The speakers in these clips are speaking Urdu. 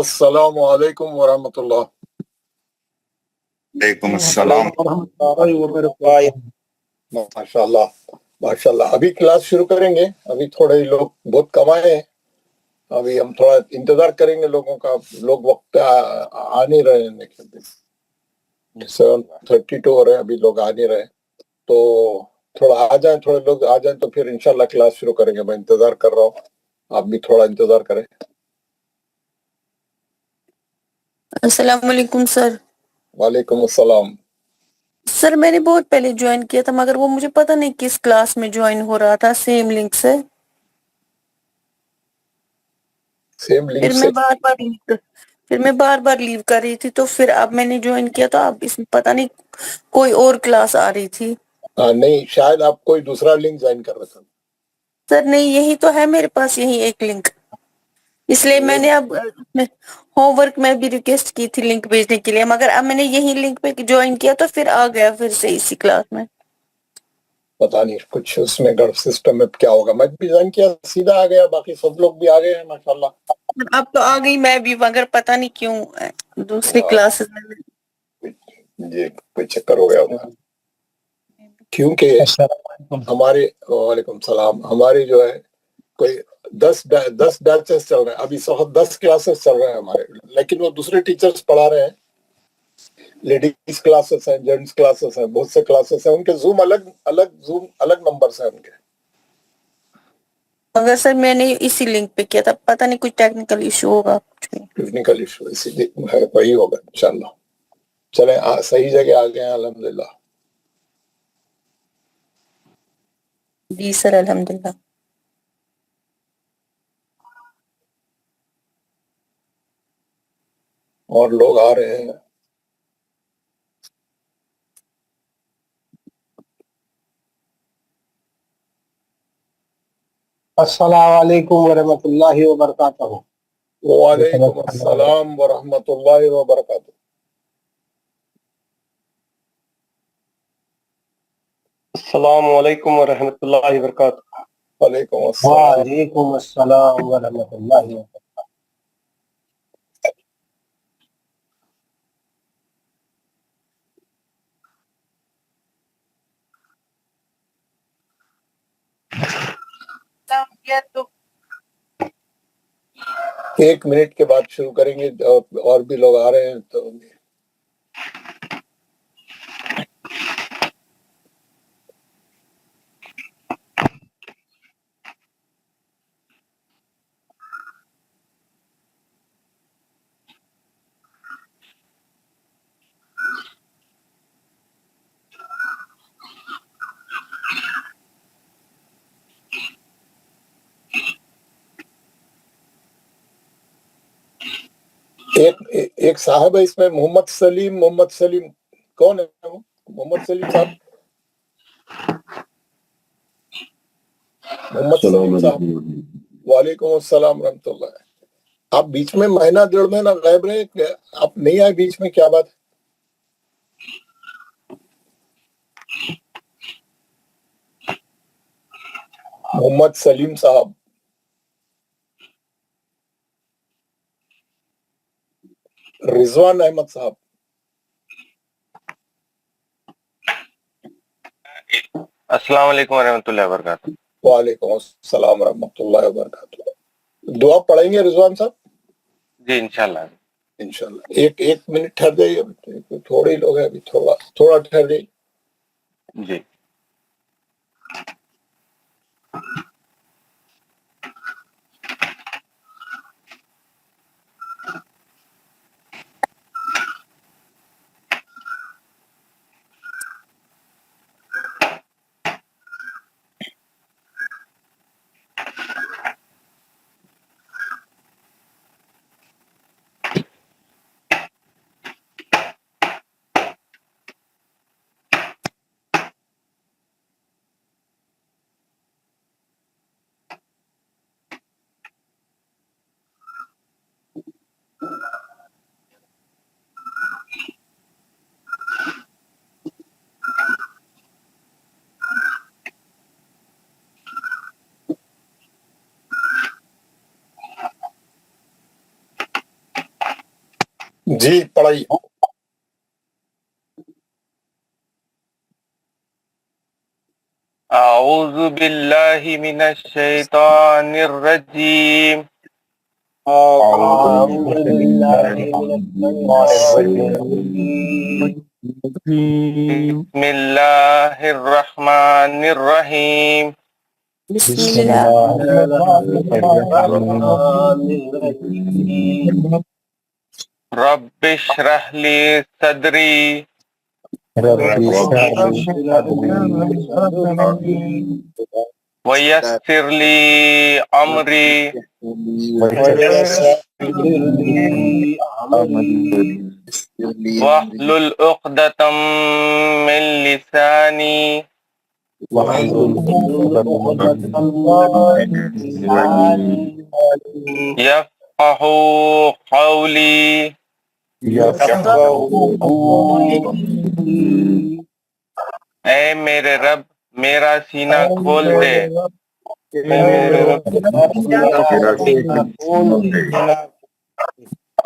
السلام علیکم ورحمۃ اللہ. وعلیکم السلام. ماشاء اللہ ماشاء اللہ. ابھی کلاس شروع کریں گے. ابھی تھوڑے لوگ بہت کم آئے ہیں. ابھی ہم تھوڑا انتظار کریں گے لوگوں کا. لوگ وقت پہ آ نہیں رہے ہیں. 7:32 ہو رہے ہیں, ابھی لوگ آ نہیں رہے. تو تھوڑا آ جائیں, تھوڑے لوگ آ جائیں تو پھر انشاءاللہ کلاس شروع کریں گے. میں انتظار کر رہا ہوں, آپ بھی تھوڑا انتظار کریں. السلام علیکم سر. وعلیکم السلام. سر میں نے بہت پہلے جوائن کیا تھا, مگر وہ مجھے پتہ نہیں کس کلاس میں جوائن ہو رہا تھا, سیم لنک سے. سیم لنک سے پھر میں بار بار لیو کر رہی تھی, تو پھر اب میں نے جوائن کیا تو اب اس میں پتہ نہیں کوئی اور کلاس آ رہی تھی. نہیں, شاید آپ کوئی دوسرا لنک جوائن کر رہا تھا. سر نہیں, یہی تو ہے میرے پاس, یہی ایک لنک. اس لیے میں نے اب ہوم ورک میں بھی ریکویسٹ کی تھی لنک بھیجنے کے لیے, مگر اب میں نے یہی لنک پہ جوائن کیا تو پھر آ گیا پھر سے اسی کلاس میں. پتا نہیں کچھ اس میں گڑ سسٹم میں کیا ہوگا. میں بھی جوائن کیا, سیدھا آ گیا. باقی سب لوگ بھی آ گئے ہیں ماشاءاللہ. اب تو آ گئی میں بھی, مگر پتہ نہیں کیوں دوسری کلاسز میں یہ کوئی چکر ہو گیا ہوگا. کیونکہ ہمارے وعلیکم السلام, ہماری جو ہے کوئی 10 بیچز چل رہے ہیں ابھی. 10 کلاسز چل رہے ہیں ہمارے, لیکن وہ دوسرے ٹیچرز پڑھا رہے ہیں. لیڈیز کلاسز ہیں, جینٹس کلاسز ہیں, بہت سے کلاسز ہیں. ان کے زوم الگ نمبرز ہیں ان کے. مگر سر میں نے اسی لنک پہ کیا تھا, پتہ نہیں کچھ ٹیکنیکل ایشو ہوگا. ٹیکنیکل ایشو اسی ہے, وہی ہوگا انشاءاللہ. چلیں صحیح جگہ آ گئے ہیں الحمدللہ. جی سر الحمدللہ. اور لوگ آ رہے ہیں. السلام علیکم ورحمۃ اللہ وبرکاتہ. وعلیکم السلام ورحمۃ اللہ وبرکاتہ. السلام علیکم ورحمۃ اللہ وبرکاتہ. وعلیکم السلام. وعلیکم السلام ورحمۃ اللہ وبرکاتہ. ایک منٹ کے بعد شروع کریں گے, اور بھی لوگ آ رہے ہیں تو. ایک صاحب ہے اس میں, محمد سلیم. کون ہے وہ محمد سلیم صاحب؟ محمد سلیم صاحب. وعلیکم السلام ورحمۃ اللہ. آپ بیچ میں مہینہ 1.5 مہینہ غائب رہے, آپ نہیں آئے بیچ میں, کیا بات ہے؟ محمد سلیم صاحب. رضوان احمد صاحب. السلام علیکم ورحمۃ اللہ وبرکاتہ. وعلیکم السلام ورحمۃ اللہ وبرکاتہ. دعا پڑھیں گے رضوان صاحب؟ جی انشاءاللہ. انشاءاللہ. ایک منٹ ٹھہر جائیے, تھوڑے لوگ ہیں ابھی, تھوڑا ٹھہر جائیے. جی. جی پڑھائی. اعوذ باللہ من الشیطان الرجیم أعوذ بالله من الشيطان الرجيم بسم اللہ الرحمن الرحیم بسم بسم اللہ الله الرحمن الرحيم رب اشرح لی صدری رب اشرح لي صدري ویسر لی امری ويسر لي أمري واحلل عقدۃ من لسانی واحلل عقدة من لساني یفقهوا قولی يفقهوا قولي. اے میرے رب میرا سینہ کھول دے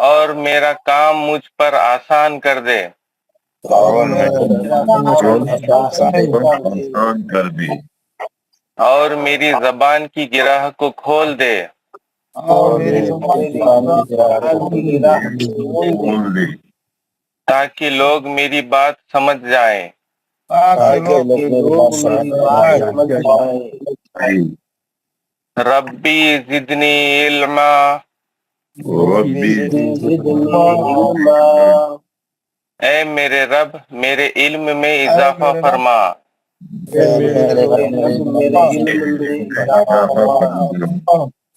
اور میرا کام مجھ پر آسان کر دے اور میری زبان کی گرہ کو کھول دے تاکہ لوگ میری بات سمجھ جائیں ربی زدنی علما اے میرے رب میرے علم میں اضافہ فرما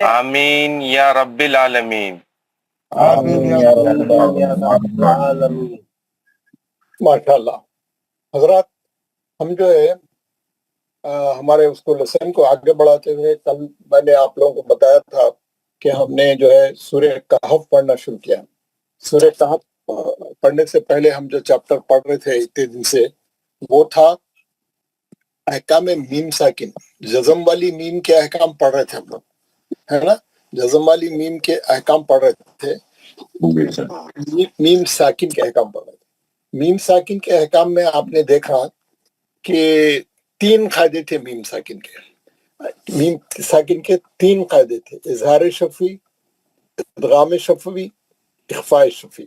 آمین یا رب العالمین ماشاء اللہ. حضرات ہم جو ہے ہمارے اس کو لیسن کو آگے بڑھاتے ہوئے کل میں نے آپ لوگوں کو بتایا تھا کہ ہم نے جو ہے سورہ کہف پڑھنا شروع کیا. سورہ کہف پڑھنے سے پہلے ہم جو چیپٹر پڑھ رہے تھے اتنے دن سے وہ تھا احکام میم ساکن. جزم والی میم کے احکام پڑھ رہے تھے ہم لوگ، ہے نا. جزم والی میم کے احکام پڑھ رہے تھے. میم ساکن کے احکام پڑھ رہے تھے. میم ساکن کے احکام میں آپ نے دیکھا کہ 3 قاعدے تھے. میم ساکن کے 3 قاعدے تھے: اظہار شفوی، ادغام شفوی، اخفاء شفوی.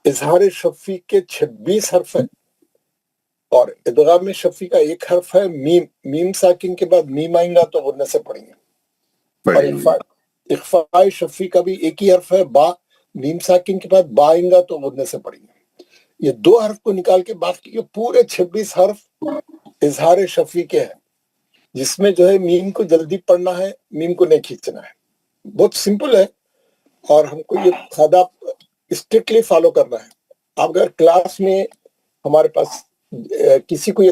اظہار شفوی کے 26 حرف ہیں اور ادغام شفوی کا 1 حرف ہے. میم ساکن کے بعد میم آئیں گا تو غنہ سے پڑھیں گے. اور اخفاء شفوی کا بھی 1 ہی حرف ہے، با. میم ساکن کے بعد با آئیں گا تو غنہ سے پڑھیں گے. یہ 2 حرف کو نکال کے باقی کے پورے 26 حرف اظہار شفوی کے ہیں، جس میں جو ہے میم کو جلدی پڑھنا ہے، میم کو نہیں کھینچنا ہے. بہت سمپل ہے اور ہم کو یہ قاعدہ اسٹرکٹلی فالو کرنا ہے. اب اگر کلاس میں ہمارے پاس کسی کو یہ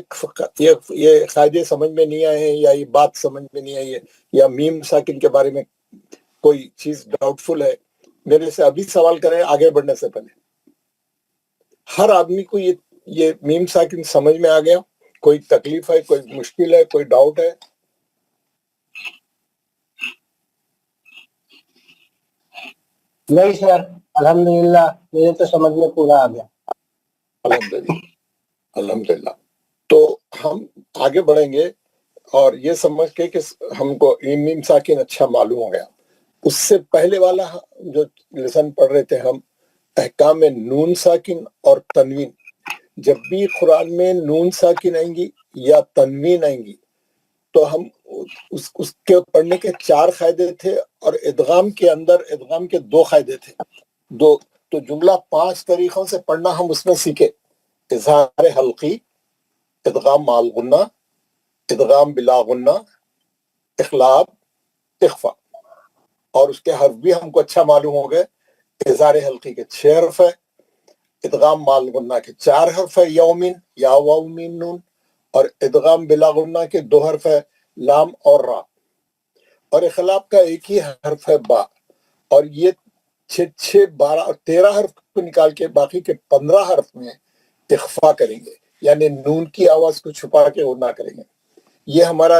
قاعدے سمجھ میں نہیں آئے ہیں یا یہ بات سمجھ میں نہیں آئی ہے یا میم ساکن کے بارے میں کوئی چیز ڈاؤٹ فل ہے، میرے سے ابھی سوال کریں آگے بڑھنے سے پہلے. ہر آدمی کو یہ میم ساکن سمجھ میں آ گیا؟ کوئی تکلیف ہے، کوئی مشکل ہے، کوئی ڈاؤٹ ہے؟ نہیں سر، الحمدللہ میرے تو سمجھ میں پورا آ گیا. الحمدللہ. تو ہم آگے بڑھیں گے اور یہ سمجھ کے کہ ہم کو میم ساکن اچھا معلوم ہو گیا. اس سے پہلے والا جو لیسن پڑھ رہے تھے ہم، احکام نون ساکن اور تنوین. جب بھی قرآن میں نون ساکن آئیں گی یا تنوین آئیں گی تو ہم اس کے پڑھنے کے 4 قاعدے تھے اور ادغام کے اندر ادغام کے 2 قاعدے تھے. تو جملہ 5 طریقوں سے پڑھنا ہم اس میں سیکھے: اظہار حلقی، ادغام مع الغنہ، ادغام بلا غنہ، اخلاب، اخفا. اور اس کے حرف بھی ہم کو اچھا معلوم ہو گئے. اظہار حلقی کے 6 حرف ہے، ادغام مع الغنہ کے 4 حرف ہے، یومن یا واو میم نون. اور ادغام بلا غنہ کے 2 حرف ہے، لام اور را. اور اخلاب کا 1 ہی حرف ہے، با. اور یہ 6 12 اور 13 حرف کو نکال کے باقی کے 15 حرف میں اخفا کریں گے، یعنی نون کی آواز کو چھپا کے غنہ کریں گے. یہ ہمارا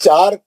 4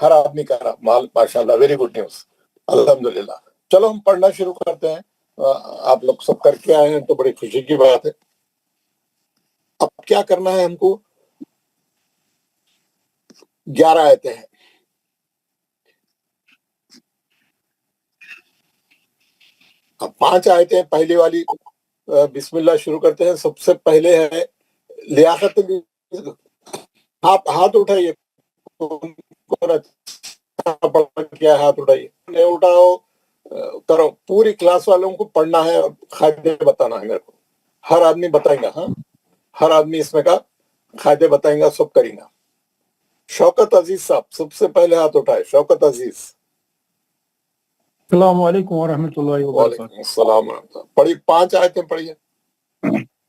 ہر آدمی کا مال ماشاءاللہ ویری گڈ نیوز الحمدللہ. چلو ہم پڑھنا شروع کرتے ہیں. آپ لوگ سب کر کے آئے ہیں تو بڑی خوشی کی بات ہے. اب کیا کرنا ہے ہم کو؟ 11 آیتیں ہیں. اب 5 آیتیں. پہلی والی بسم اللہ شروع کرتے ہیں. سب سے پہلے ہے لیاقت. ہاتھ اٹھائیے. کیا ہاتھ اٹھائیے. نہیں اٹھاؤ کرو. پوری کلاس والوں کو پڑھنا ہے اور قاعدے بتانا ہے میرے کو. ہر آدمی بتائیں گا. ہاں ہر آدمی اس میں کا قاعدے بتائیں گا. سب کریں گا. شوکت عزیز صاحب سب سے پہلے ہاتھ اٹھائے. شوکت عزیز. السلام علیکم ورحمۃ اللہ وبرکاتہ. وعلیکم السلام ورحمۃ اللہ. پڑھی 5 آیتیں پڑھیے.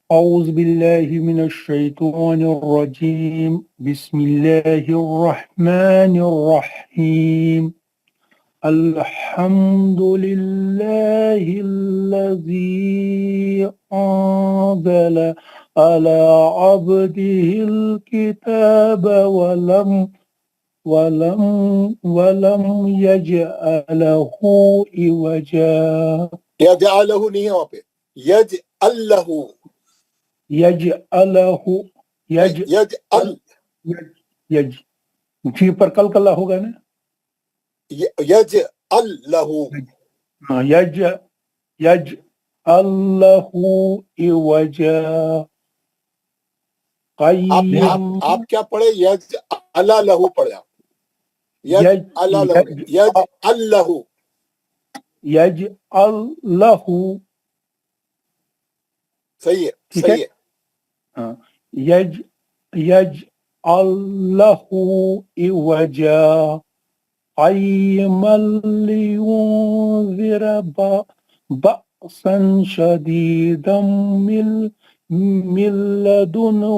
اعوذ باللہ من الشیطان الرجیم بسم اللہ الرحمن الرحیم الحمد للہ الذی انزل على عبده الكتاب ولم يجعله عوجا. یجعلہ نہیں ہے وہاں پہ. یجعلہ. یجعلہ یجعل. یج جی پر کل ہوگا نا. یجعلہ. ہاں یجعلہ عوجا قیم. آپ کیا پڑھے؟ یجعل لہو پڑھے آپ. یجعل لہو نہیں. یجعلہ. یجعلہ صحیح ہے. ٹھیک ہے. صحیح ہے. ہاں یجعلہ عوجا قیما لینذر بأسا شدیدا من لدنہ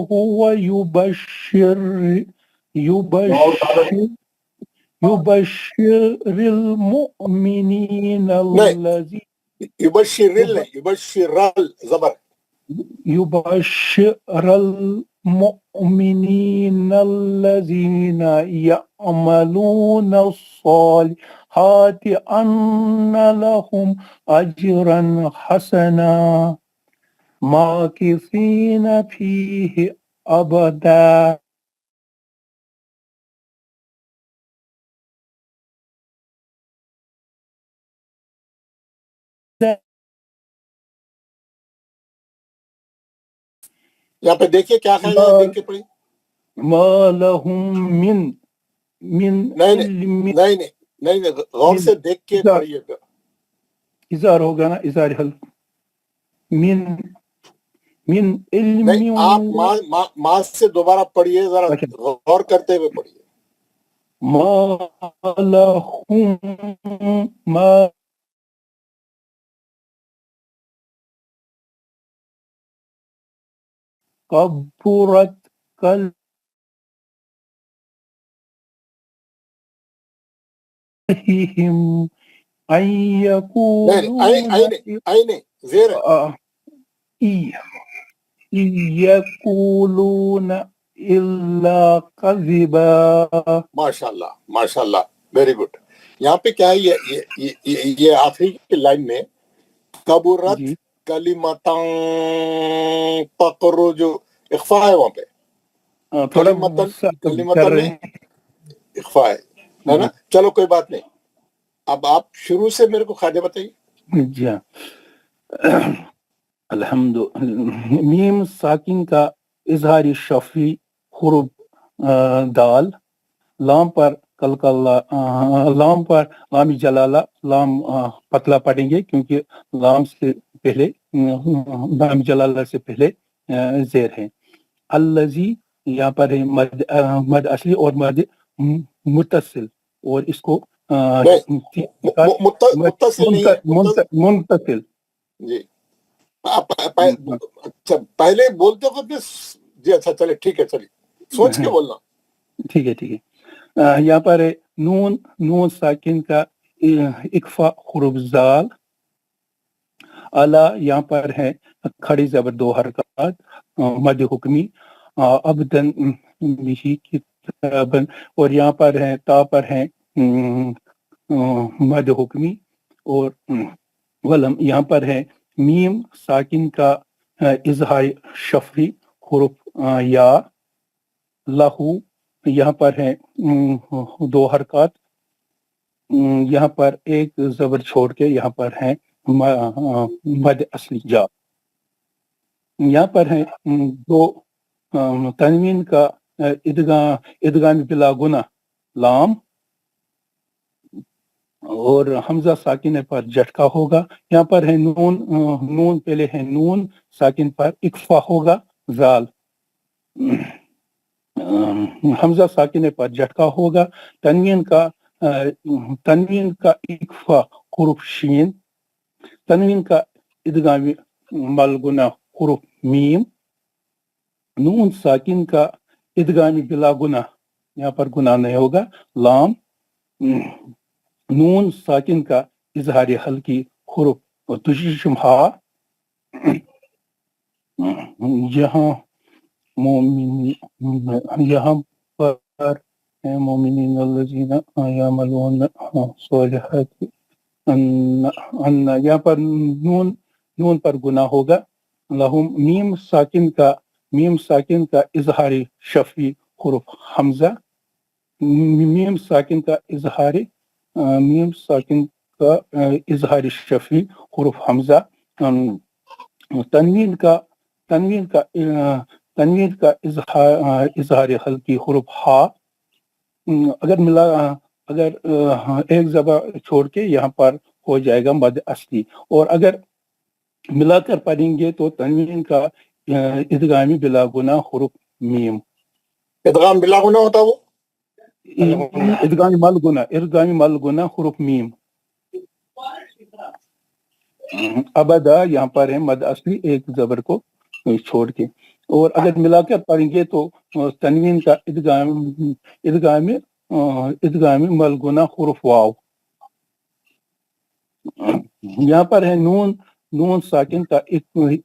ویبشر المؤمنین الذین یبشر نہیں. یبشر زبر. يبشر المؤمنين الذين يعملون الصالحات أن لهم أجرا حسنا ماكثين فيه أبدا. یہاں پہ دیکھیے کیا خیال ہے. دیکھ کے پڑھی. ما لهم من علم. نہیں غور سے دیکھ کے پڑھیے گا. اظہار ہوگا نا. اظہار حل من علم. نہیں آپ ماں سے دوبارہ پڑھیے. ذرا غور کرتے ہوئے پڑھیے. ما لهم ما كبرت كلهم أن نہیں زیر ہے. يقولون إلا كذبا. ماشاءاللہ ماشاءاللہ ویری گڈ. یہاں پہ کیا ہے یہ آخری کی لائن میں کبرت جی کلمتاں تخرج اخفا ہے. وہاں پہ تھوڑا کلمتاں میں اخفا ہے نا. چلو کوئی بات نہیں. اب آپ شروع سے میرے کو قاعدے بتائیے. جی ہاں. الحمد میم ساکن کا اظہاری شفی حروف دال. لام پر لام پر لام جلالہ لام پتلا پڑھیں گے کیونکہ لام سے پہلے لام جلالہ سے پہلے زیر ہے. الذی یہاں پر ہے مد اصلی اور مد متصل اور اس کو منتصل. جی اچھا پہلے بولتے وقت جی اچھا چلے ٹھیک ہے. چلیے سوچ کے بولنا. ٹھیک ہے. یہاں پر ہے نون ساکن کا اکفا حروف زال. اعلیٰ یہاں پر ہے کھڑی زبر 2 حرکات مد حکمی. ابدن بھی کی حسابن، اور یہاں پر ہے تا پر ہے مد حکمی، اور ولم یہاں پر ہے میم ساکن کا اظہار شفوی حروف یا، لہو یہاں پر ہے 2 حرکات، یہاں پر ایک زبر چھوڑ کے یہاں پر ہے مد اصلی جا، یہاں پر ہے 2 تنوین کا ادغام بلا گناہ لام، اور حمزہ ساکن پر جھٹکا ہوگا، یہاں پر ہے نون پہلے ہے نون ساکن پر اکفا ہوگا زال، حمزہ ساکن پر جھٹکا ہوگا، تنوین کا اکفا حروف شین، تنوین کا ادغام ملگنا حروف میم، نون ساکن کا ادغام بلا گناہ، یہاں پر گناہ نہیں ہوگا لام، نون ساکن کا اظہار ہلکی حروف تشم ہا، یہاں یہاں پر مومنین الذین یعملون الصالحات یہاں پر نون پر گناہ ہوگا، لہم میم ساکن کا اظہار شفوی حروف حمزہ، میم ساکن کا اظہار شفوی حروف حمزہ، تنوین کا اظہار ہلکی حروف ہا، اگر ایک زبر چھوڑ کے یہاں پر ہو جائے گا مد اصلی، اور اگر ملا کر پڑھیں گے تو تنوین کا ادغامی بلا گناہ حروف میم، ادغام بلا گناہ ہوتا وہ ادغامی مل گناہ حروف میم، ابدا یہاں پر ہے مد اصلی ایک زبر کو چھوڑ کے، اور اگر ملا کر پڑھیں گے تو تنوین کا ادغامی ملگنا حروف واو، یہاں پر ہے نون ساکن کا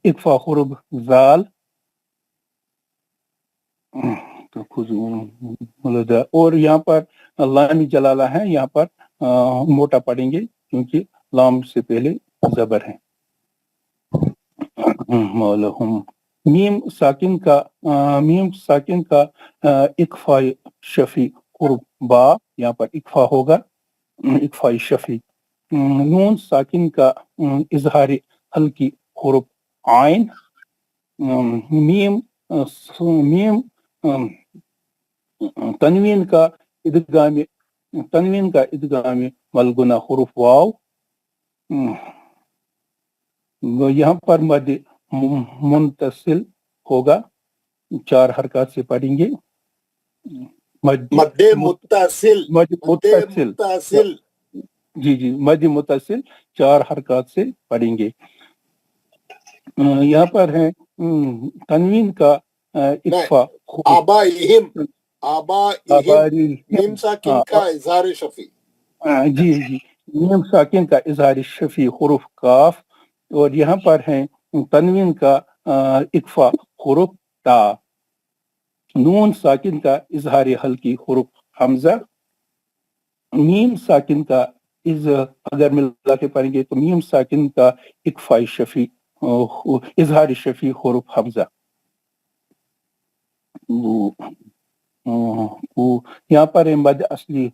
اکفا حروف زال، اور یہاں پر لام جلالہ ہے، یہاں پر موٹا پڑھیں گے کیونکہ لام سے پہلے زبر ہے، مولہم میم ساکن کا اکفا شفی حروف با، یہاں پر اکفا ہوگا اکفا شفی، نون ساکن کا اظہار ہلکی حروف عین، میم تنوین کا ادغام ملگنا حروف واو، یہاں پر مد منتصل ہوگا، 4 حرکات سے پڑھیں گے، مد متصل جی مد متصل 4 حرکات سے پڑھیں گے، یہاں پر ہے تنوین کا اکفا میم ساکن کا اظہار شفی، جی میم ساکن کا اظہار شفی حروف کاف، اور یہاں پر ہے تنوین کا اکفا حروف تا، نون ساکن کا اظہار ہلکی حروف حمزہ، میم ساکن کا اگر ملا کے پڑھیں گے تو میم ساکن کا اکفا شفی اظہار شفی حروف حمزہ، یہاں پر ہے مد اصلی،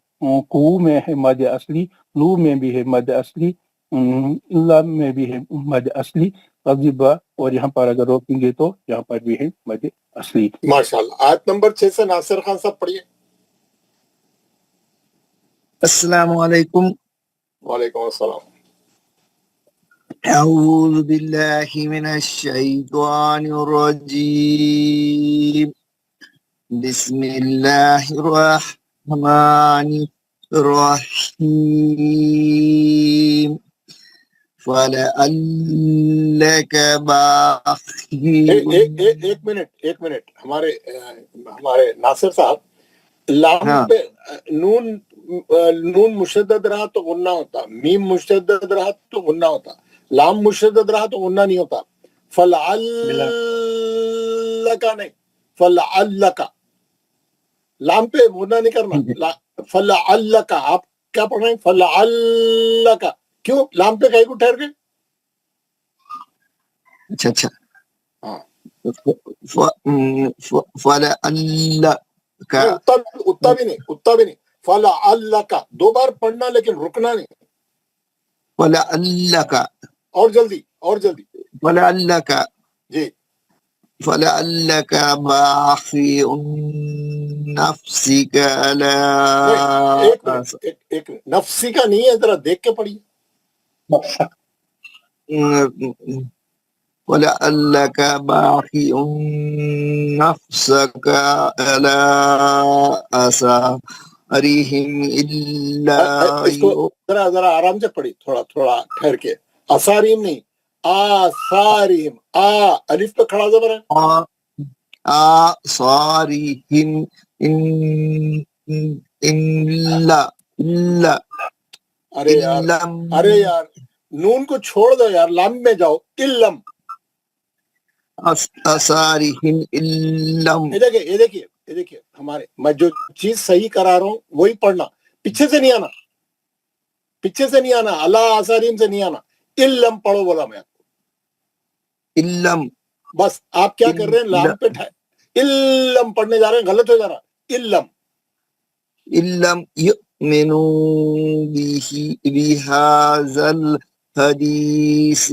قو میں ہے مد اصلی، لو میں بھی ہے مد اصلی، اللہ میں بھی ہے مد اصلی، غضبہ، اور یہاں پر اگر روکیں گے تو یہاں پر بھی ہے مد اصلی۔ ماشاءاللہ۔ آیت نمبر 6 سے ناصر خان صاحب پڑھیے۔ السلام علیکم۔ وعلیکم السلام۔ اعوذ باللہ من الشیطان الرجیم، بسم اللہ الرحمن الرحیم، فَلَعَلَّكَ بَاخِعٌ۔ ایک منٹ ہمارے ناصر صاحب، لام پہ نون مشدد رہا تو غنہ ہوتا، میم مشدد رہا تو غنہ ہوتا، لام مشدد رہا تو غنہ نہیں ہوتا، فَلَعَلَّكَ نہیں، فَلَعَلَّكَ لام پہ منا نہیں کرنا. فلعلک آپ کیا پڑھ رہے ہیں؟ فلعلک. کیوں لام پہ کہیں کو ٹھہر گئے؟ اچھا اچھا. ہاں فلعلک اتنا بھی نہیں. فلعلک 2 بار پڑھنا لیکن رکنا نہیں. فلعلک اور جلدی فلعلک جی. فلعلك باخع نفسك ایک على منٹ ایک منٹ. نفسی کا نہیں ہے، ذرا دیکھ کے پڑھیے. ولعلك باخع نفسك على آثارهم اس کو إلا ذرا آرام سے پڑھی، تھوڑا ٹھہر کے. آثارہم نہیں، آثارہم. الف پہ کھڑا زبر ہے. آثارهم إلا ارے یار نون کو چھوڑ دو یار، لام میں جاؤ. علم. آثارهم إلم. یہ دیکھیے ہمارے، میں جو چیز صحیح کرا رہا ہوں وہی پڑھنا، پیچھے سے نہیں آنا. اللہ آثارہم سے نہیں آنا. علم پڑھو بولا میں. علم بس آپ کیا کر رہے ہیں؟ لام پہ علم پڑھنے جا رہے ہیں، غلط ہو جا رہا. علم علم يؤمنوا بهذا الحديث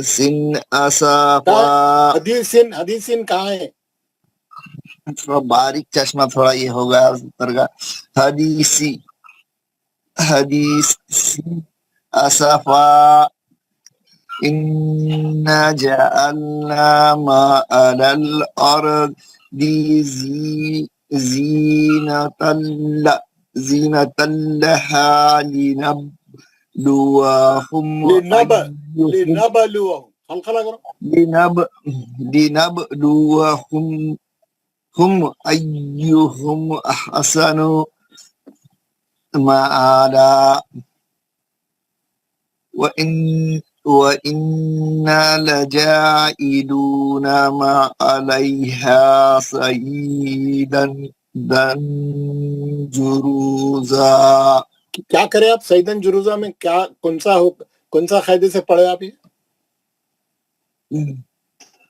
سن اسافا. حدیث کہاں ہے؟ تھوڑا باریک چشمہ تھوڑا یہ ہوگا اوپر کا. حدیث اسافا انا جعلنا ما على الارض زینة لها لنبلوهم لنبلوہم. خلقلہ کرو. لنبلوهم أيهم أحسن مآلا وإنا لجاعلون ما عليها صعيدا جرزا. کیا کرے آپ سیدن جروزہ میں؟ کیا کون سا قاعدے سے پڑھے آپ؟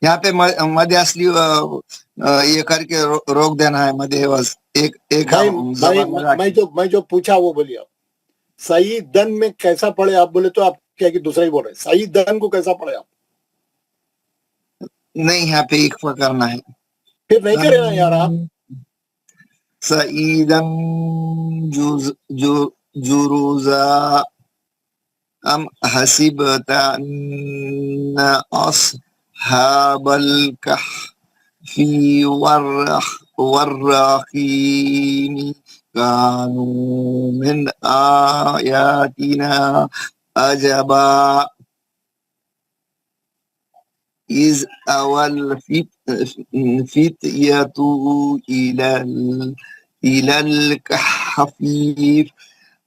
یہاں پہ مد اصلی یہ کر کے روک دینا ہے. مد عوض ایک میں جو پوچھا وہ بولیے. آپ سیدن میں کیسا پڑھے آپ بولے تو آپ کیا کہ دوسرا ہی بول رہے ہیں. سیدن کو کیسا پڑھے آپ؟ نہیں یہاں پہ ایک کرنا ہے. پھر نہیں کرے نا یار آپ. سعیدن جروزا ام حسبت ان اصحاب الكهف والرقيم كانوا من آياتنا عجبا إذ أوى الفتية إلى الكهف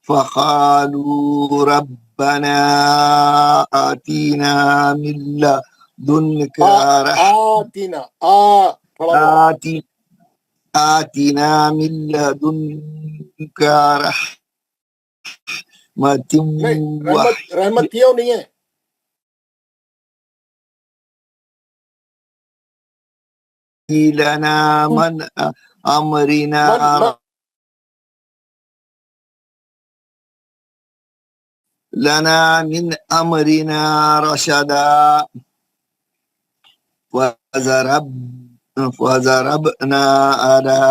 فقالوا ربنا آتنا من لدنك آتنا من لدنك رحمة رحمت کیوں نہیں ہے؟ لنا من أمرنا لنا من أمرنا رشدا وضربنا على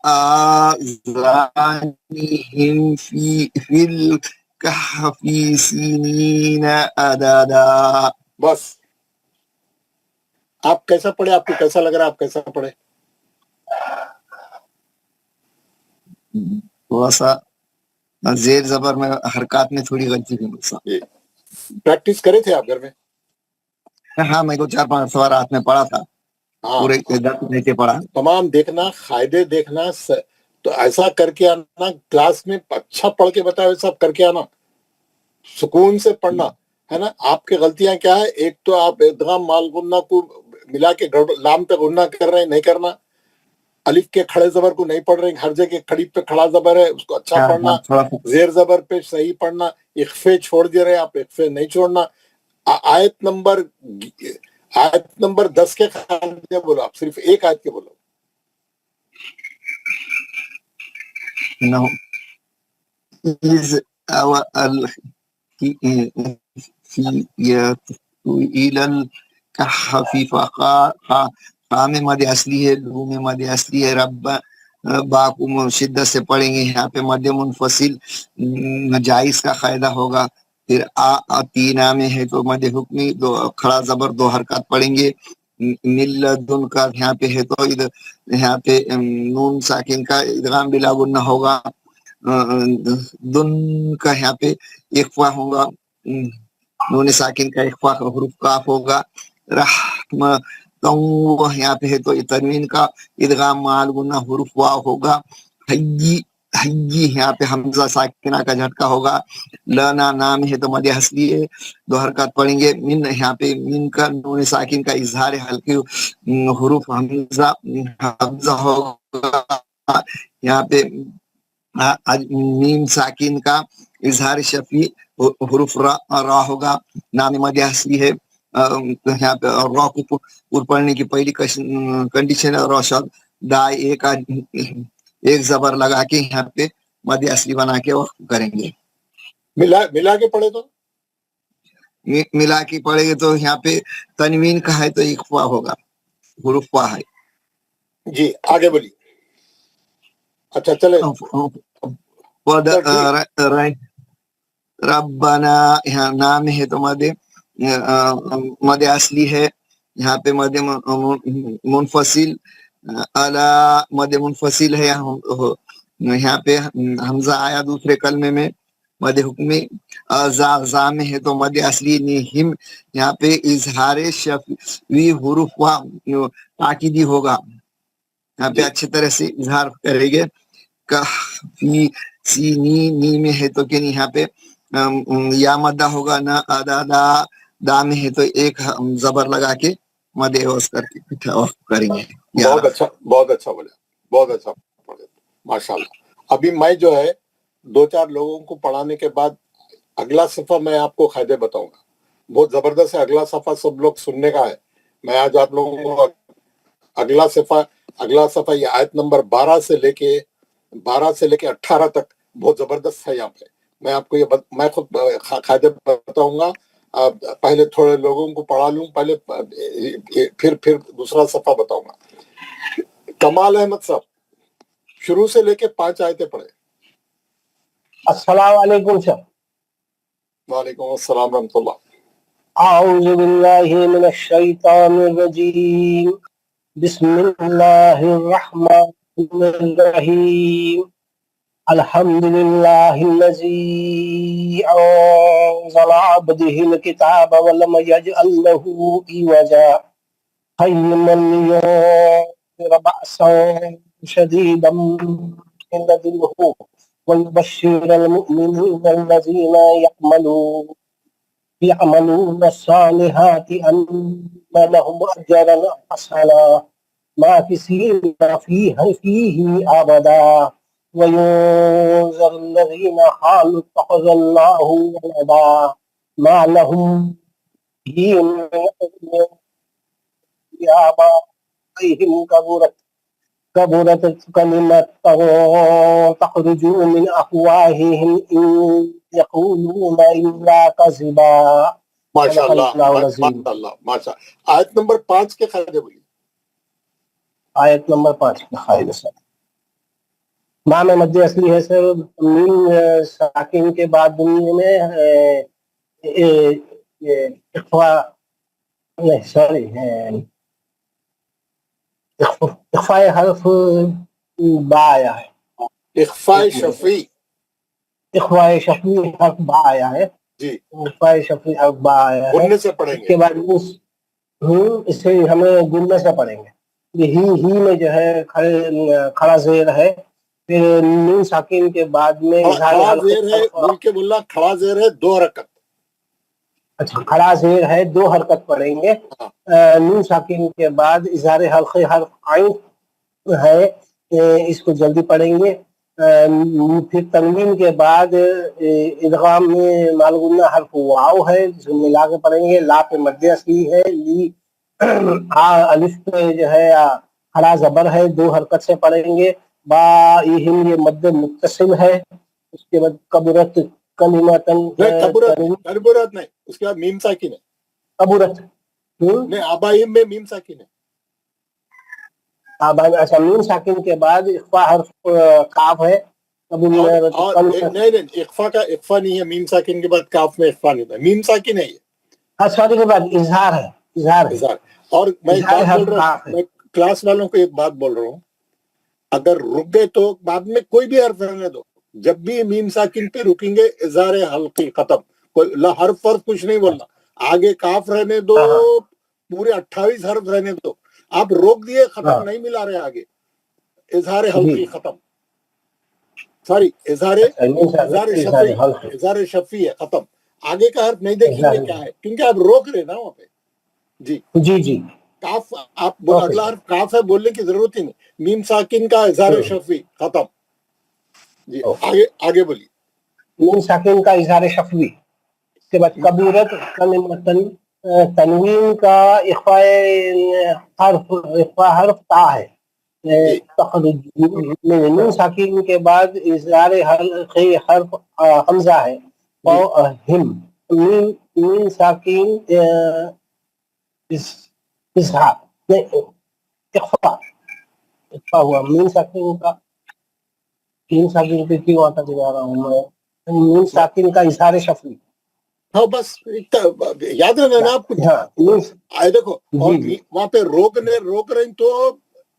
آذانهم في الكهف سنين عددا. بس آپ کیسا پڑھے؟ آپ کو کیسا لگ رہا ہے؟ آپ کیسا پڑھے؟ تھوڑا سا زیر زبر میں حرکات میں تھوڑی غلطی کی. پریکٹس کرے تھے آپ گھر میں؟ ہاں میں 2-4-5 سوار رات میں پڑھا تھا. پورے نہیں سے پڑھا. تمام دیکھنا، قاعدے دیکھنا، تو ایسا کر کے آنا. کلاس میں اچھا پڑھ کے بتایا سب کر کے آنا. سکون سے پڑھنا. ہے نا. آپ کی غلطیاں کیا ہے؟ ایک تو آپ ادغام مال غنہ کو ملا کے لام پہ غنہ کر رہے ہیں، نہیں کرنا. الف کے کھڑے زبر کو نہیں پڑھ رہے ہیں، ہر جگہ کھڑی پہ کھڑا زبر ہے اس کو اچھا پڑھنا. تھوڑا سا زیر زبر پہ صحیح پڑھنا. اخفے چھوڑ دے رہے ہیں آپ، اخفے نہیں چھوڑنا. آیت نمبر 10 کے خانے بولو، آپ صرف ایک آیت کے بولو. انه إذ أوى إلى الكهف فقال قام مد اصلی ہے، لو میں مد اصلی ہے. رب با کو شدت سے پڑھیں گے. یہاں پہ مد منفصل جائز کا قاعدہ ہوگا. پھر تینا میں ہے تو مد حکمی دو کھڑا زبر دو حرکات پڑھیں گے. ملدن کا یہاں پہ ہے تو یہاں پہ نون ساکن کا ادغام بلا غنہ ہوگا. دن کا یہاں پہ اخفا ہوگا. نون ساکن کا اخفا حروف کاف ہوگا. رحم یہاں پہ ہے تو تنوین کا ادغام مال غنہ حروف واو ہوگا. حی یہاں پہ حمزہ ساکنہ کا جھٹکا ہوگا. لنا نام ہے تو مد اصلی ہے، دو حرکات پڑھیں گے. من یہاں پہ من کا نون ساکن کا اظہار ہلکی حروف حمزہ ہوگا. یہاں پہ میم ساکن کا اظہار شفیع حروف را ہوگا. نام مد اصلی ہے. یہاں پہ را کو پڑھنے کی پہلی کنڈیشن ہے روشد دائے ایک زبر لگا کے یہاں پہ مد اصلی بنا کے وقف کریں گے. ملا کے پڑھے تو ملا کے پڑھیں گے تو یہاں پہ تنوین کا ہے تو اخفا ہوگا، حروف وا ہے. جی آگے بولیے. اچھا چلے. ربنا یہاں نام ہے تو مد اصلی ہے. یہاں پہ مد منفصل الا مد منفصل ہے. یہاں پہ حمزہ آیا دوسرے کلمے میں. مد حکمی زا میں ہے تو مد اصلی ہم یہاں پہ اظہار شفوی حروف تاکیدی ہوگا. یہاں پہ اچھی طرح سے اظہار کریں گے. کافی سی نی میں ہے تو کہ یہاں پہ یا مدہ ہوگا. نہ ادا دا میں ہے تو ایک زبر لگا کے مد اوس کر کے کریں گے. بہت اچھا بولے، بہت اچھا پڑھے، ماشاء اللہ. ابھی میں جو ہے 2-4 لوگوں کو پڑھانے کے بعد اگلا صفحہ میں آپ کو قاعدے بتاؤں گا. بہت زبردست ہے اگلا صفحہ، سب لوگ سننے کا ہے. میں آج آپ لوگوں کو اگلا صفحہ یہ آیت نمبر 12 سے لے کے 18 تک بہت زبردست ہے. یہاں پہ میں آپ کو میں خود قاعدے بتاؤں گا. پہلے تھوڑے لوگوں کو پڑھا لوں پہلے، پھر دوسرا صفحہ بتاؤں گا. کمال احمد صاحب شروع سے لے کے 5 آیتیں پڑھے. السلام علیکم سر. وعلیکم السلام رحمۃ اللہ. اعوذ باللہ من الشیطان الرجیم. بسم اللہ الرحمن الرحیم. الحمد للہ الذی انزل عبده الكتاب ولم يجعل له عوجا قیما لینذر بأسا شدیدا من لدنه ويبشر المؤمنين الذين يعملون الصالحات أن لهم أجرا حسنا ماكثين فيه أبدا وينذر الذين قالوا اتخذ الله ولدا ما لهم به من آبائهم كبرت كلمة تخرج من أفواههم إن يقولون إلا كذبا. ماشاء اللہ. آیت نمبر 5 کے قاعدے بولیے. آیت نمبر 5 کا قاعدہ سر. نام مد اصلی ہے سر. میم ساکن کے بعد میں اخفا نہیں سوری اخفاء حرف با آیا ہے. اخفاء شفیع. اخفاء شفیع حرف با آیا ہے. جی اخفاء شفیع حرف با آیا ہے. غننے سے پڑھیں اس گے. کے بعد اسے ہمیں گننے سے پڑھیں گے. ہی میں جو ہے کھڑا زیر ہے. پھر نون ساکن کے بعد میں کھڑا زیر ہے بول کے بولنا. کھڑا زیر ہے 2 حرکت. اچھا کھڑا زیر ہے، 2 حرکت پڑھیں گے. نون ساکن کے بعد اظہار حلقی حرف عین ہے، اس کو جلدی پڑھیں گے. پھر تنوین کے بعد ادغام میں معلومہ حرف واو ہے، جس کو ملا کے پڑھیں گے. لا پہ مد اصلی ہے. لی الف پہ جو ہے کھڑا زبر ہے، 2 حرکت سے پڑھیں گے. با یہ مد متصل ہے. اس کے بعد کبرت کلمتن کبرت نہیں، اس کے بعد میم ساکن ہے. کبرت نہیں، آبائیم میں میم ساکن ہے. اچھا میم ساکن کے بعد اخفا حرف کاف ہے. نہیں، اخفا نہیں ہے. میم ساکن کے بعد کاف میں اخفا نہیں ہوتا، میم ساکن ہے یہ. سوری کے بعد اظہار ہے، اظہار. اور میں ایک بات بول رہا ہوں، میں کلاس والوں کو ایک بات بول رہا ہوں، اگر رک گئے تو بعد میں کوئی بھی حرف رہنے دو. جب بھی میم ساکن پہ رکیں گے اظہار حلقی ختم. کوئی حرف کچھ نہیں بولنا. آگے کاف رہنے دو، پورے 28 حرف رہنے دو. آپ روک دیے، ختم نہیں ملا رہے آگے. اظہار حلقی ختم. سوری، اظہار شفی ہے، ختم. آگے کا حرف نہیں دیکھیں گے کیا ہے، کیونکہ آپ روک رہے نا وہاں پہ. جی کاف، آپ اگلا حرف کاف ہے، بولنے کی ضرورت ہی نہیں. میم ساکن کا اظہار شفی ختم. جی آگے بولیے. میم ساکن کا اظہار شفوی. اس کے بعد کبورت کلمتن، تنوین کا اخفا حرف تا ہے. میم ساکن کے بعد اظہار حلقی حرف حمزہ ہے. میم ساکن اخفا ہوا. میم ساکن کا پہ کیوں آتا جا رہا ہوں میں. میم ساکن کا اظہار شفوی. ہاں بس یاد رکھنا نا آپ کو. دیکھو، اور وہاں پہ روک رہے تو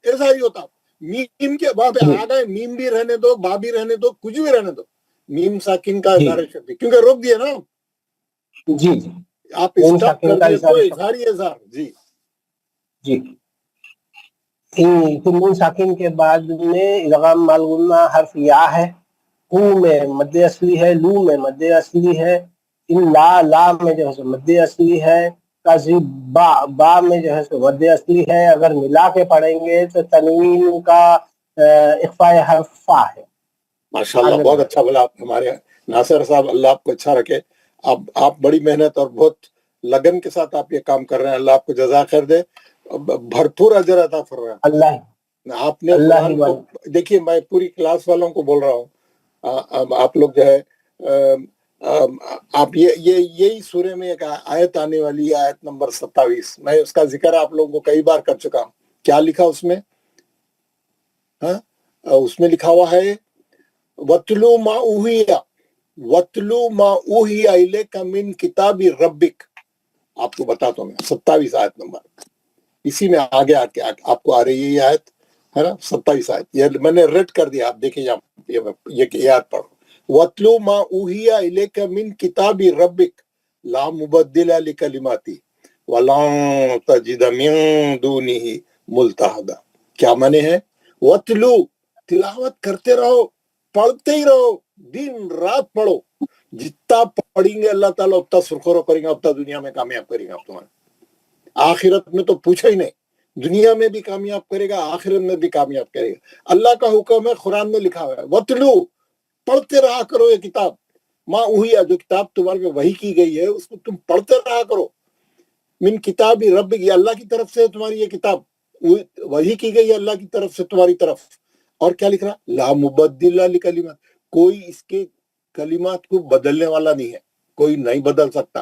ایسا ہی ہوتا. میم کے وہاں پہ آ گئے، میم بھی رہنے دو، با بھی رہنے دو، کچھ بھی رہنے دو. میم ساکن کا اظہار شفوی، کیونکہ روک دیا نا جی آپ. اسٹاپ کر دیں تو اظہار ہی اظہار. جی پھر نون ساکن کے بعد میں ادغام معلومہ حرف یا ہے. او میں مد اصلی ہے، لو میں مد اصلی ہے. ان لا میں جو ہے مد اصلی ہے. با میں جو ہے مد اصلی ہے. اگر ملا کے پڑھیں گے تو تنوین کا اخفاء حرف فا ہے. ماشاءاللہ، بہت اچھا بولا آپ. ہمارے ناصر صاحب، اللہ آپ کو اچھا رکھے. آپ بڑی محنت اور بہت لگن کے ساتھ آپ یہ کام کر رہے ہیں. اللہ آپ کو جزا خیر دے، بھرپور اجر عطا فرمائے. اللہ آپ نے قرآن کو دیکھیے، میں پوری کلاس والوں کو بول رہا ہوں، آپ لوگ جو ہے آپ یہی سورے میں ایک آیت آنے والی ہے، آیت نمبر 27. میں اس کا ذکر آپ لوگوں کو کئی بار کر چکا ہوں. کیا لکھا اس میں؟ اس میں لکھا ہوا ہے وَاتْلُو مَا أُوحِيَ إِلَيْكَ مِنْ کِتَابِ رَبِّكَ. آپ کو بتاتا ہوں میں 27 آیت نمبر، اسی میں آگے آپ کو آ رہی ہے یہ آیت ہے نا. 27 آیت یہ میں نے ریڈ کر دیا، آپ دیکھیں یہ آیت پڑھو. وَاتْلُو مَا أُوحِيَ إِلَيْكَ مِنْ کِتَابِ رَبِّكَ لَا مُبَدِّلَ لِكَلِمَاتِهِ وَلَن تَجِدَ مِن دُونِهِ مُلْتَحَدًا. کیا معنی ہے؟ وَاتْلُو، تلاوت کرتے رہو، پڑھتے ہی رہو، دن رات پڑھو. جتنا پڑھیں گے اللہ تعالیٰ اتنا سرخرو کریں گے، اتنا دنیا میں کامیاب کریں گے آپ تمہارے. آخرت میں تو پوچھا ہی نہیں، دنیا میں بھی کامیاب کرے گا، آخرت میں بھی کامیاب کرے گا. اللہ کا حکم ہے، قرآن میں لکھا ہوا ہے وَاتْلُو، پڑھتے رہا کرو یہ کتاب. مَا أُوحِیَ، جو کتاب تمہارے پہ وحی کی گئی ہے اس کو تم پڑھتے رہا کرو. من کتاب ربک، یہ اللہ کی طرف سے تمہاری یہ کتاب وحی کی گئی ہے، اللہ کی طرف سے تمہاری طرف. اور کیا لکھ رہا؟ لا مبدل لکلمات، کوئی اس کے کلمات کو بدلنے والا نہیں ہے، کوئی نہیں بدل سکتا.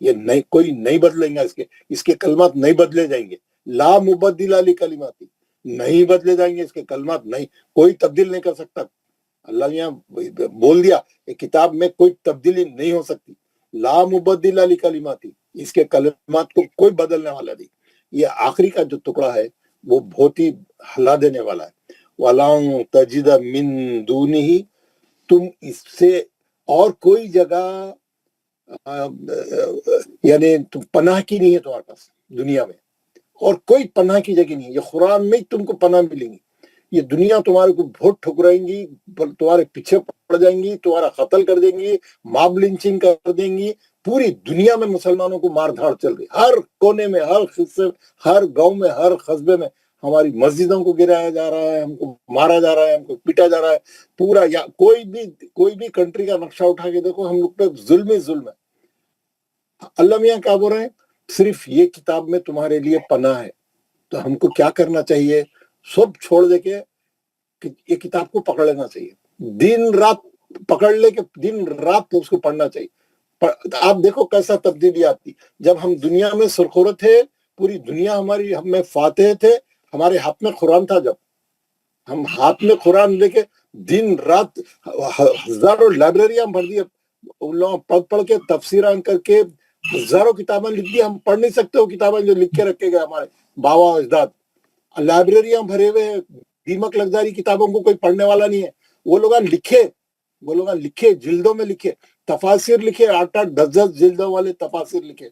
یہ نہیں، کوئی نہیں بدلیں گا، اس کے کلمات نہیں بدلے جائیں گے. لا مبدل لکلمات، نہیں بدلے جائیں گے اس کے کلمات، نہیں، کوئی تبدیل نہیں کر سکتا. اللہ نے یہاں بول دیا کہ کتاب میں کوئی تبدیلی نہیں ہو سکتی. لا مبدل لکلمات، اس کے کلمات کو کوئی بدلنے والا نہیں. یہ آخری کا جو ٹکڑا ہے وہ بہت ہی ہلا دینے والا ہے. وَلَن تَجِدَ مِن دُونِهِ، تم اس سے اور کوئی جگہ یعنی تم پناہ کی نہیں ہے تمہارے پاس دنیا میں، اور کوئی پناہ کی جگہ نہیں ہے. یہ قرآن میں تم کو پناہ ملیں گی. یہ دنیا تمہارے کو بہت ٹھکرائیں گی، تمہارے پیچھے پڑ جائیں گی، تمہارا قتل کر دیں گی، ماب لنچنگ کر دیں گی. پوری دنیا میں مسلمانوں کو مار دھاڑ چل رہی، ہر کونے میں، ہر خصے، ہر گاؤں میں، ہر قصبے میں. ہماری مسجدوں کو گرایا جا رہا ہے، ہم کو مارا جا رہا ہے، ہم کو پیٹا جا رہا ہے. پورا یا کوئی بھی کنٹری کا نقشہ اٹھا کے دیکھو، ہم لوگ پہ ظلم ہی ظلم ہے. اللہ میاں کیا بول رہے ہیں؟ صرف یہ کتاب میں تمہارے لیے پناہ ہے. تو ہم کو کیا کرنا چاہیے؟ سب چھوڑ دے کے یہ کتاب کو پکڑ لینا چاہیے، دن رات پکڑ لے کے دن رات اس کو پڑھنا چاہیے. آپ دیکھو کیسا تبدیلی آتی. جب ہم دنیا میں سرخورت تھے، پوری دنیا ہماری ہم میں فاتح تھے، ہمارے ہاتھ میں قرآن تھا. جب ہم ہاتھ میں قرآن لے کے دن رات ہزاروں لائبریریاں بھر دی، ان لوگوں پڑھ کے تفسیران کر کے ہزاروں کتابیں لکھ دی. ہم پڑھ نہیں سکتے وہ کتابیں جو لکھ کے رکھے گئے ہمارے باوا اجداد. لائبریریاں بھرے ہوئے، دیمک لگزاری کتابوں کو کوئی پڑھنے والا نہیں ہے. وہ لوگ لکھے جلدوں میں لکھے، تفاسیر لکھے، 8-8 10-10 جلدوں والے تفاسیر لکھے،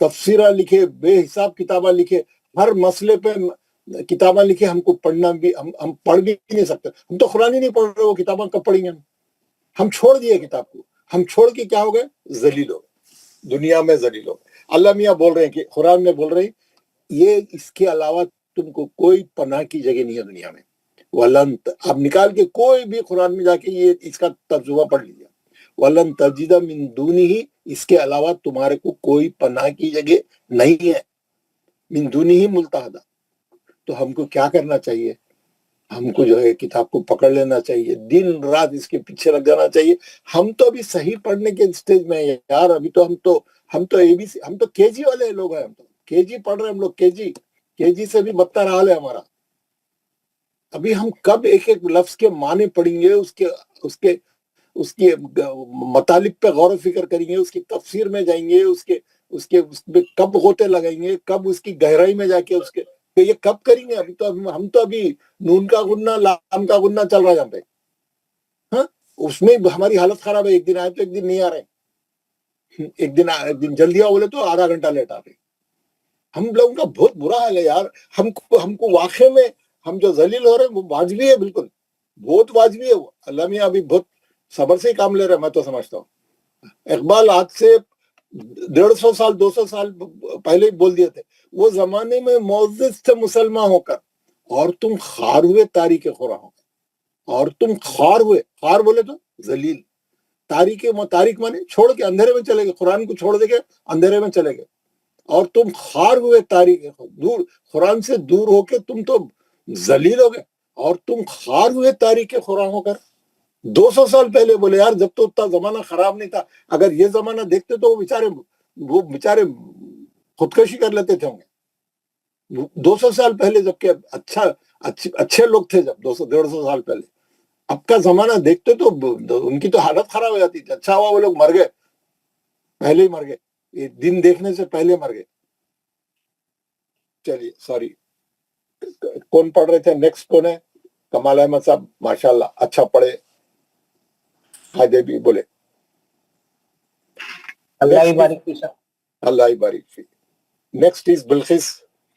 تفسیرہ لکھے، بے حساب کتابیں لکھے، ہر مسئلے پہ کتابیں لکھے. ہم کو پڑھنا بھی، ہم پڑھ بھی نہیں سکتے. ہم تو قرآن ہی نہیں پڑھ رہے، وہ کتابیں کب پڑھیں گے؟ ہم چھوڑ دیے کتاب کو. ہم چھوڑ کے کیا ہو گئے؟ ذلیل ہو گئے، دنیا میں ذلیل ہو گئے. اللہ میاں بول رہے ہیں کہ قرآن میں بول رہے ہیں یہ اس کے علاوہ تم کو کوئی پناہ کی جگہ نہیں ہے دنیا میں. ولن، آپ نکال کے کوئی بھی قرآن میں جا کے یہ اس کا ترجمہ پڑھ لیجیے. ولن تجد من دونہ، اس کے علاوہ تمہارے کو کوئی پناہ کی جگہ نہیں ہے. من دونہ ملتحدہ. تو ہم کو کیا کرنا چاہیے؟ ہم کو جو ہے کتاب کو پکڑ لینا چاہیے، دن رات اس کے پیچھے لگ جانا چاہیے. ہم تو ابھی صحیح پڑھنے کے سٹیج میں ہیں یار. ابھی تو ہم تو اے بی سی، ہم تو کے جی والے لوگ ہیں. ہم تو کے جی پڑھ رہے ہیں. ہم لوگ کے جی سے بھی بدتر حال ہے ہمارا. ابھی ہم کب ایک ایک لفظ کے معنی پڑھیں گے، اس کے مطالب پہ غور و فکر کریں گے، اس کی تفسیر میں جائیں گے، اس میں کب غوطے لگائیں گے، کب اس کی گہرائی میں جا کے یہ کب کریں گے؟ ابھی تو ہم تو ابھی نون کا غنہ لام کا غنہ چل رہا ہے یہاں پہ. ہاں، اس میں ہماری حالت خراب ہے. ایک دن آئے تو ایک دن نہیں آ رہے، ایک دن جلدی آؤ بولے تو آدھا گھنٹہ لیٹ آ رہے. ہم لوگوں کا بہت برا حال ہے یار. ہم کو واقع میں ہم جو ذلیل ہو رہے ہیں وہ واجبی ہے، بالکل بہت واجبی ہے. وہ اللہ میاں ابھی بہت صبر سے ہی کام لے رہے ہیں، میں تو سمجھتا ہوں. اقبال آج سے 150 سال 200 سال پہلے ہی بول دیے تھے، وہ زمانے میں معزز تھے مسلمان ہو کر، اور تم خار ہوئے تاریخ خورا ہو. اور تم خار ہوئے، خار بولے تو ذلیل. تاریخ مانے چھوڑ کے اندھیرے میں چلے گئے، قرآن کو چھوڑ دے کے اندھیرے میں چلے گئے. اور تم خار ہوئے تاریخ دور، قرآن سے دور ہو کے تم تو ذلیل ہو گئے. اور تم خار ہوئے تاریخ خورا ہو کر. 200 سال پہلے بولے یار، جب تو اتنا زمانہ خراب نہیں تھا. اگر یہ زمانہ دیکھتے تو وہ بیچارے خودکشی کر لیتے تھے ہوں گے. 200 سال پہلے جب کہ اچھے لوگ تھے، جب 200-150 سال پہلے. اب کا زمانہ دیکھتے تو ان کی تو حالت خراب ہو جاتی تھی. اچھا ہوا وہ لوگ مر گئے، پہلے ہی مر گئے، یہ دن دیکھنے سے پہلے مر گئے. چلیے سوری، کون پڑھ رہے تھے؟ نیکسٹ کون ہے؟ کمال احمد صاحب، ماشاءاللہ اچھا پڑھے. حاجی بھی بولے. اللہ ہی بارک فی صاحب. اللہ بارک فی. نیکسٹ از بلخیس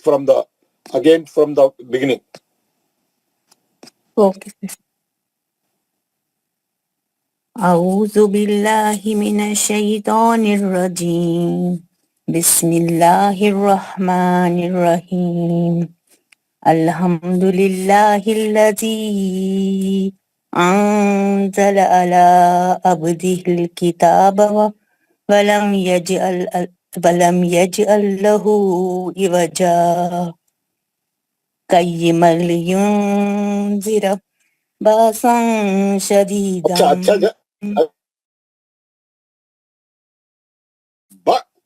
from the beginning. اوکے. اعوذ باللہ من الشیطان الرجیم، بسم اللہ الرحمن الرحیم. الحمد للہ الذی انزل علی عبدہ الکتاب ولم یجعل لہ عوجا قیما لینذر باسا شدیدا.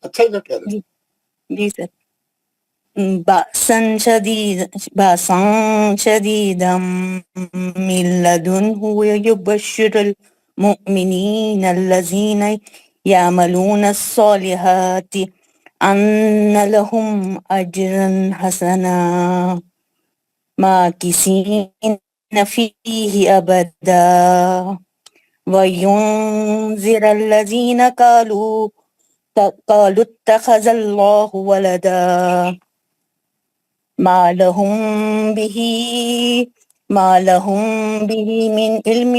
اچھا کہہ رہے. جی سر. باسا شدیدا من لدنہ ویبشر المؤمنین الذین یعملون الصالحات ان لهم اجرا حسنا ماکثین فیہ ابدا وینذر الذین قالوا اتخذ اللہ ولدا ما لهم به ما لهم به من علم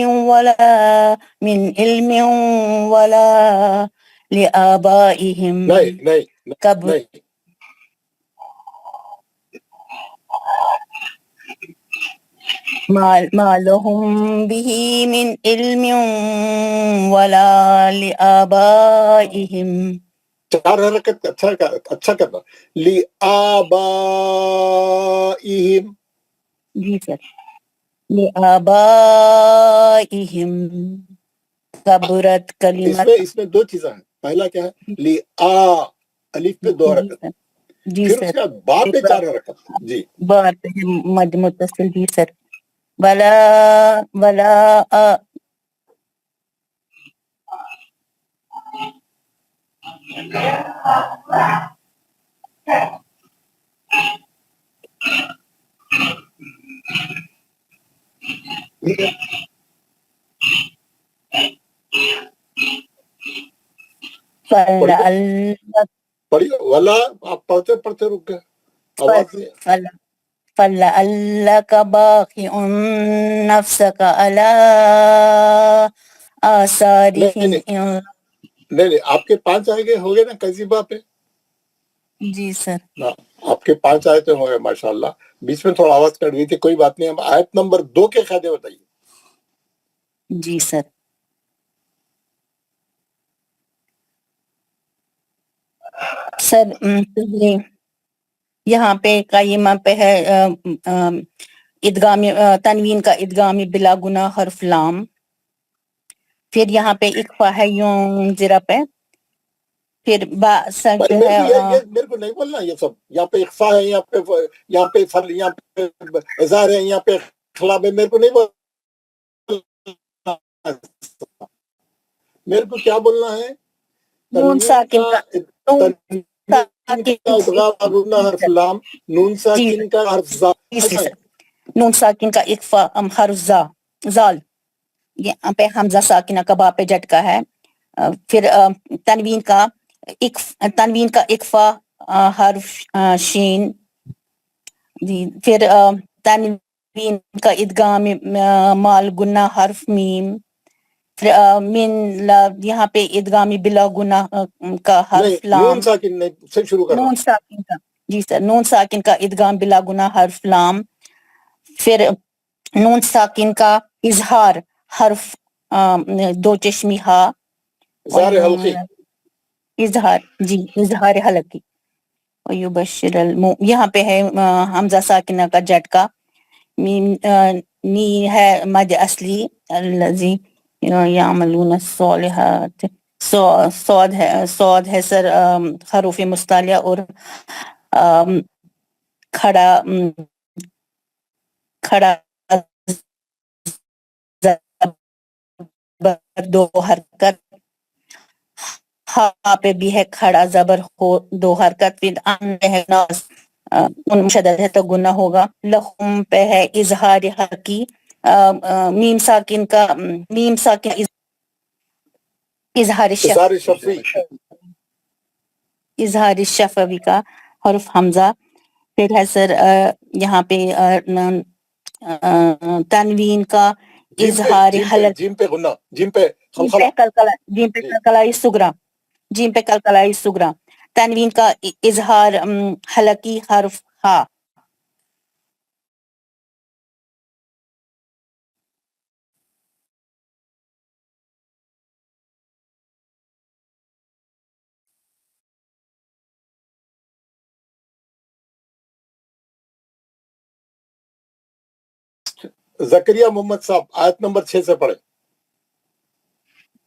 ولا لآبائهم نہیں كبر نہیں ما لهم به من علم ولا لآبائهم. 4 حرکت اچھا کرنا لآبائہم جی سر. لآبائهم كبرت كلمة. اس میں 2 چیزیں ہیں. پہلا کیا ہے الف پہ 2 حرکت سر. جی پھر سر. اس کے بعد با پہ 4 حرکت. جی بات مد متصل. جی سر. ولا پڑھیے ولا آپ پڑھتے پڑھتے رک گئے آواز نہیں. فلعلك باخع نفسك على آثارهم. نہیں آپ کے 5 آئے گئے ہو گئے نا کذیبہ پہ. جی سر. آپ کے 5 آیتیں ہو گئے ماشاء اللہ. بیچ میں تھوڑا آواز کٹ گئی تھی کوئی بات نہیں. ہم آیت نمبر 2 کے قاعدے بتائیے. جی سر. سر یہاں پہ قائمہ پہ ہے ادغامی تنوین کا ادغامی بلا گناہ حرف لام. پھر یہاں پہ اکفا ہے یوں زرا پہ. پھر با سر جو ہے میرے کو نہیں بولنا یہ سب. یہاں پہ اخفا ہے یہاں پہ اظہار ہے یہاں پہ خلاف ہے. میرے کو نہیں بولنا. میرے کو کیا بولنا ہے نون ساکن کا حرف لام نون ساکن کا حرف زا. نون ساکن کا اکفا حرف زال. یہاں پہ حمزہ ساکنہ کا با پہ جھٹکا ہے. پھر تنوین کا اکفا حرف شین. جی. پھر تنوین کا ادغام مال گنہ حرف میم. پھر یہاں پہ ادغامی بلا گناہ کا حرف لام. نون ساکن سے شروع کرنا. نون ساکن کا. جی سر. نون ساکن کا ادغام بلا گناہ حرف لام. پھر نون ساکن کا اظہار حرف 2 چشمی ہا. اظہار حلقی. اظہار. جی اظہار حلقی. ویبشر یہاں پہ ہے حمزہ ساکنہ کا جھٹکا. نی ہے مد اصلی الذی یعملون الصالحات. صاد ہے سر حروف مستعلیہ اور کھڑا 2 حرکت. ہاں پہ بھی ہے کھڑا زبر ہو 2 حرکت. پھر مشدد ہے تو گناہ ہوگا. لہم پہ ہے اظہار حقی. میم ساکن اظہار شفی. شفوی کا حرف حمزہ. پھر ہے سر یہاں پہ تنوین کا اظہار حلق. جیم پہ غنہ. جیم پہ کلکلائی سگرا. جیم پہ کلکلائی سگرا. تنوین کا اظہار حلقی حرف ہا. زکریا محمد صاحب آیت نمبر 6 سے پڑھیں.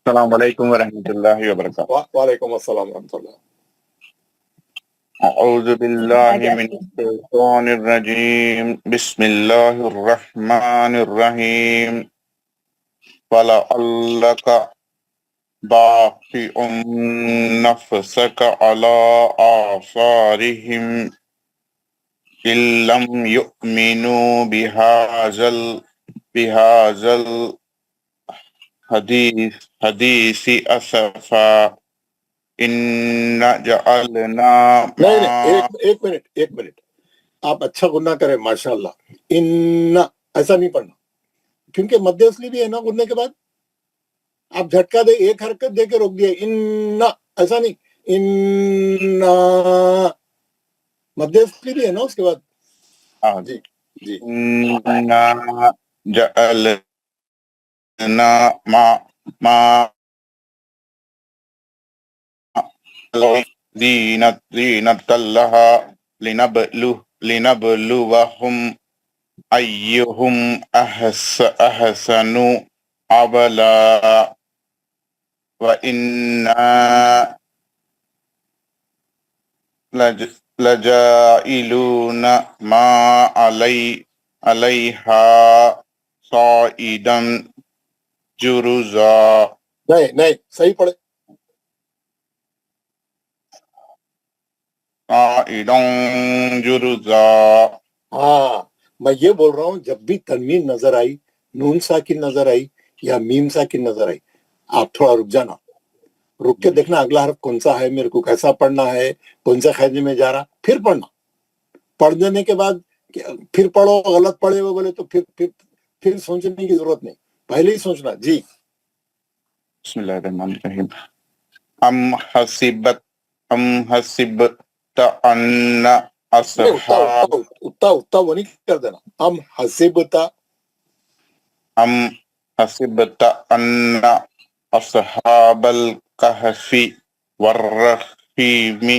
السلام علیکم ورحمۃ اللہ وبرکاتہ. وعلیکم السلام ورحمۃ اللہ. اعوذ باللہ من الشیطان الرجیم. بسم اللہ الرحمن الرحیم. فَلَعَلَّكَ باخع نفسك على آثارهم إن لم يؤمنوا بهذا الحديث أسفا إنا جعلنا ایک منٹ آپ اچھا گناہ کریں ماشاء اللہ. ان ایسا نہیں پڑھنا کیونکہ مد اصلی بھی ہے نا گننے کے بعد. آپ جھٹکا دے ایک حرکت دے کے روک دیا ان، ایسا نہیں ان، مد اصلی بھی ہے نا اس کے بعد. ہاں جی جی انا جعلنا ما زینت لها لنبلوهم أيهم أحسن عملا وإنا لجائلون ما عليها صائدا جرزا. نہیں صحیح پڑھے. صائدا جرزا. ہاں میں یہ بول رہا ہوں جب بھی تنوین نظر آئی، نون ساکن نظر آئی یا میم ساکن نظر آئی، آپ تھوڑا رک جانا، رک کے دیکھنا اگلا حرف کون سا ہے، میرے کو کیسا پڑھنا ہے، کون سے قاعدے میں جا رہا، پھر پڑھنا. پڑھ دینے کے بعد پھر پڑھو، غلط پڑھے ہوئے بولے تو پھر سوچنے کی ضرورت نہیں، پہلے ہی سوچنا. جی بسم اللہ الرحمن الرحیم. ام حسبت ان نہیں، اصحاب اتنا وہ نہیں کر دینا. ام حسبتا، ام حسبت ان اصحاب الکہف والرقیم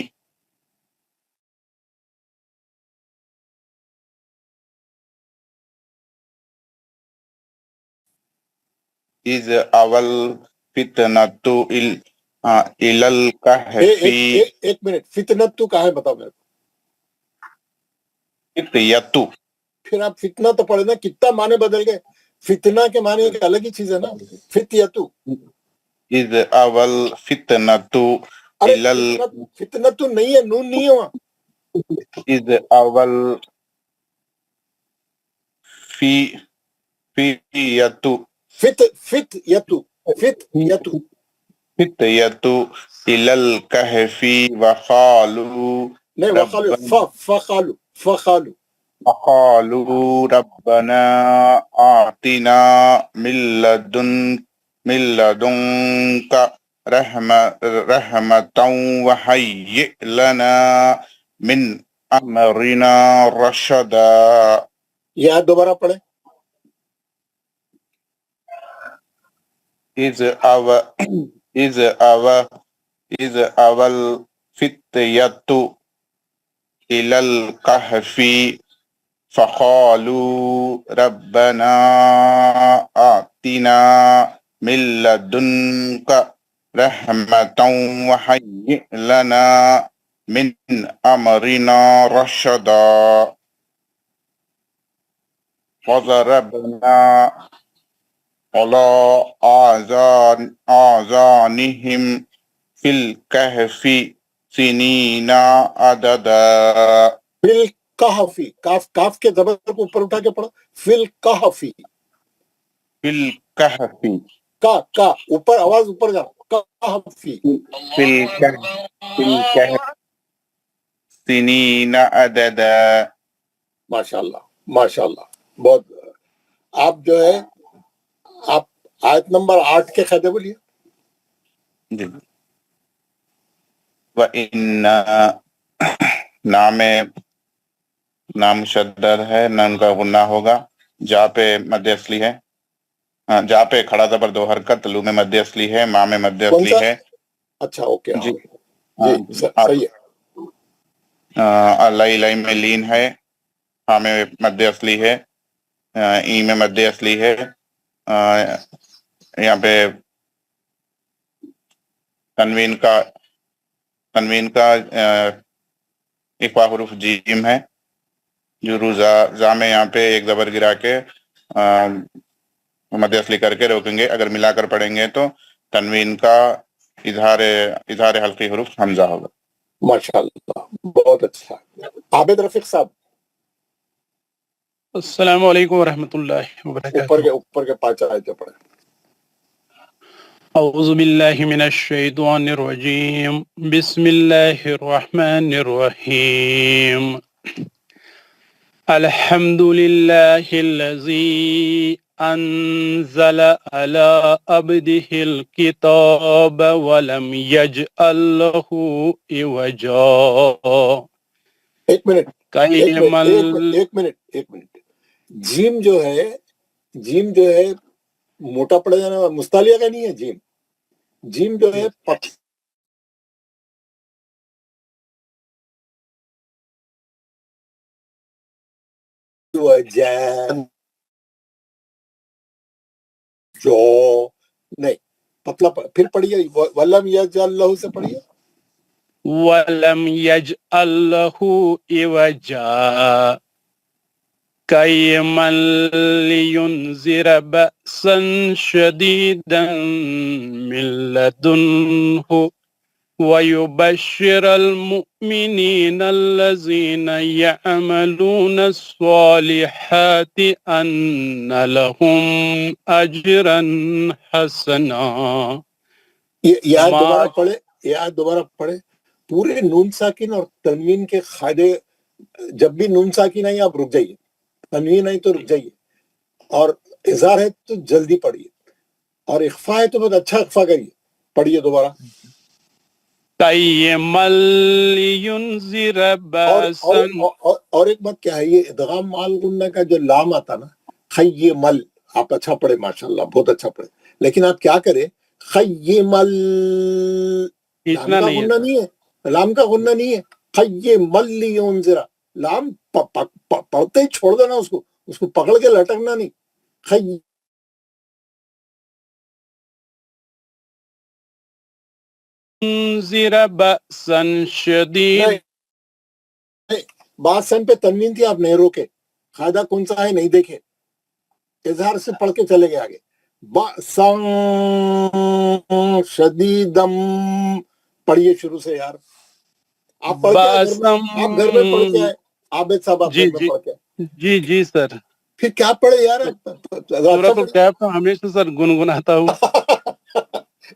اذ اول فتنۃ الی الکہف ایک منٹ، فتنت تو کہاں ہے بتاؤ میرے کو. فتیۃ. پھر آپ فتنہ تو پڑھے نا، کتنا معنی بدل گئے. فتنہ کے معنی ایک الگ ہی چیز ہے نا. فتیتو، اذ اول فتنۃ ارے الی فتنت تو نہیں ہے، نون نہیں ہے وہاں. اذ اول فیت فت یتو فتیت الی الکہف وقالوا نہیں، وقالو فخالو فقالوا ربنا آتنا من لدنك رحمة وهيئ لنا من أمرنا رشدا. یہ دوبارہ پڑھے. إذ أول فتية إلى الكهف فقالوا ربنا آتنا من لدنك رحمة وهيئ لنا من أمرنا رشدا. وضربنا على آذانهم في الكهف سنين عددا. فل کہفی، کاف کے زبر کو اوپر اٹھا کے پڑھو. فل کہفی، في الكهف کا اوپر، آواز اوپر جانا. کہفی، في الكهف سنين عددا. ماشاء اللہ بہت. آپ جو ہے آپ آیت نمبر 8 کے قاعدے بولیے. جی. وَإِنَّا نام مشدد ہے، نام کا غنہ ہوگا. جا پہ مد اصلی ہے، جا پہ کھڑا زبر 2 حرکت، لو میں مد اصلی ہے، ماں میں مد کون اصلی سا؟ ہے. اچھا اوکے، جی جی صحیح ہے. لائی میں لین ہے، ہاں میں مد اصلی ہے، ای میں مد اصلی ہے. یہاں پہ تنوین کا اقوا حروف جیم ہے، جو روزہ میں یہاں پہ ایک زبر گرا کے مد اصلی کر کے روکیں گے. اگر ملا کر پڑھیں گے تو تنوین کا اظہار حلقی حروف حمزہ ہوگا. ماشاء اللہ بہت اچھا. عابد رفیق صاحب السلام علیکم ورحمۃ اللہ وبرکاتہ. اوپر کے 5 آیتیں پڑھیں. اعوذ باللہ من الشیطان الرجیم، بسم اللہ الرحمن الرحیم. الحمد لله الذي أنزل على عبده الكتاب ولم يجعل له عوجا ایک منٹ قيما ایک منٹ جیم جو ہے موٹا پڑ جانا مستعلیہ کا نہیں ہے جیم جو ہے جو نہیں پتلا پھر پڑھیے ولم یجعل لہ سے پڑھیے ولم يجعل له عوجا قيما لينذر بأسا شديدا من لدنه ويبشر المؤمنين الذين يعملون الصالحات أن لهم أجرا حسنا یاد دوبارہ پڑھے پورے نون ساکن اور تنوین کے قاعدے. جب بھی نون ساکن آئی آپ رک جائیے، تنوین آئی تو رک جائیے، اور اظہار ہے تو جلدی پڑھیے، اور اخفا ہے تو بہت اچھا اخفا کریے. پڑھیے دوبارہ. اور ایک بات کیا ہے، یہ ادغام مال غنہ کا جو لام آتا نا، خیمل، آپ اچھا پڑھے ماشاءاللہ، بہت اچھا پڑھے، لیکن آپ کیا کریں، خیمل لام کا غنہ نہیں ہے، لام کا غنہ نہیں ہے، خیمل لینذر، لام پڑھتے ہی چھوڑ دینا، اس کو پکڑ کے لٹکنا نہیں. انذر بأسا شدید، باسن پہ تنوین تھی، آپ نہیں روکے، قاعدہ کون سا ہے نہیں دیکھے، اظہار سے پڑھ کے چلے گئے آگے. باسن شدیدم پڑھیے شروع سے یار. آپ پڑھ کے آپ گھر میں پڑھ کے آئے، عابد صاحب آپ گھر میں پڑھ کے آئے. جی سر. پھر کیا پڑھے یار، سورۃ الکہف تو ہمیشہ سر گنگناتا ہوں.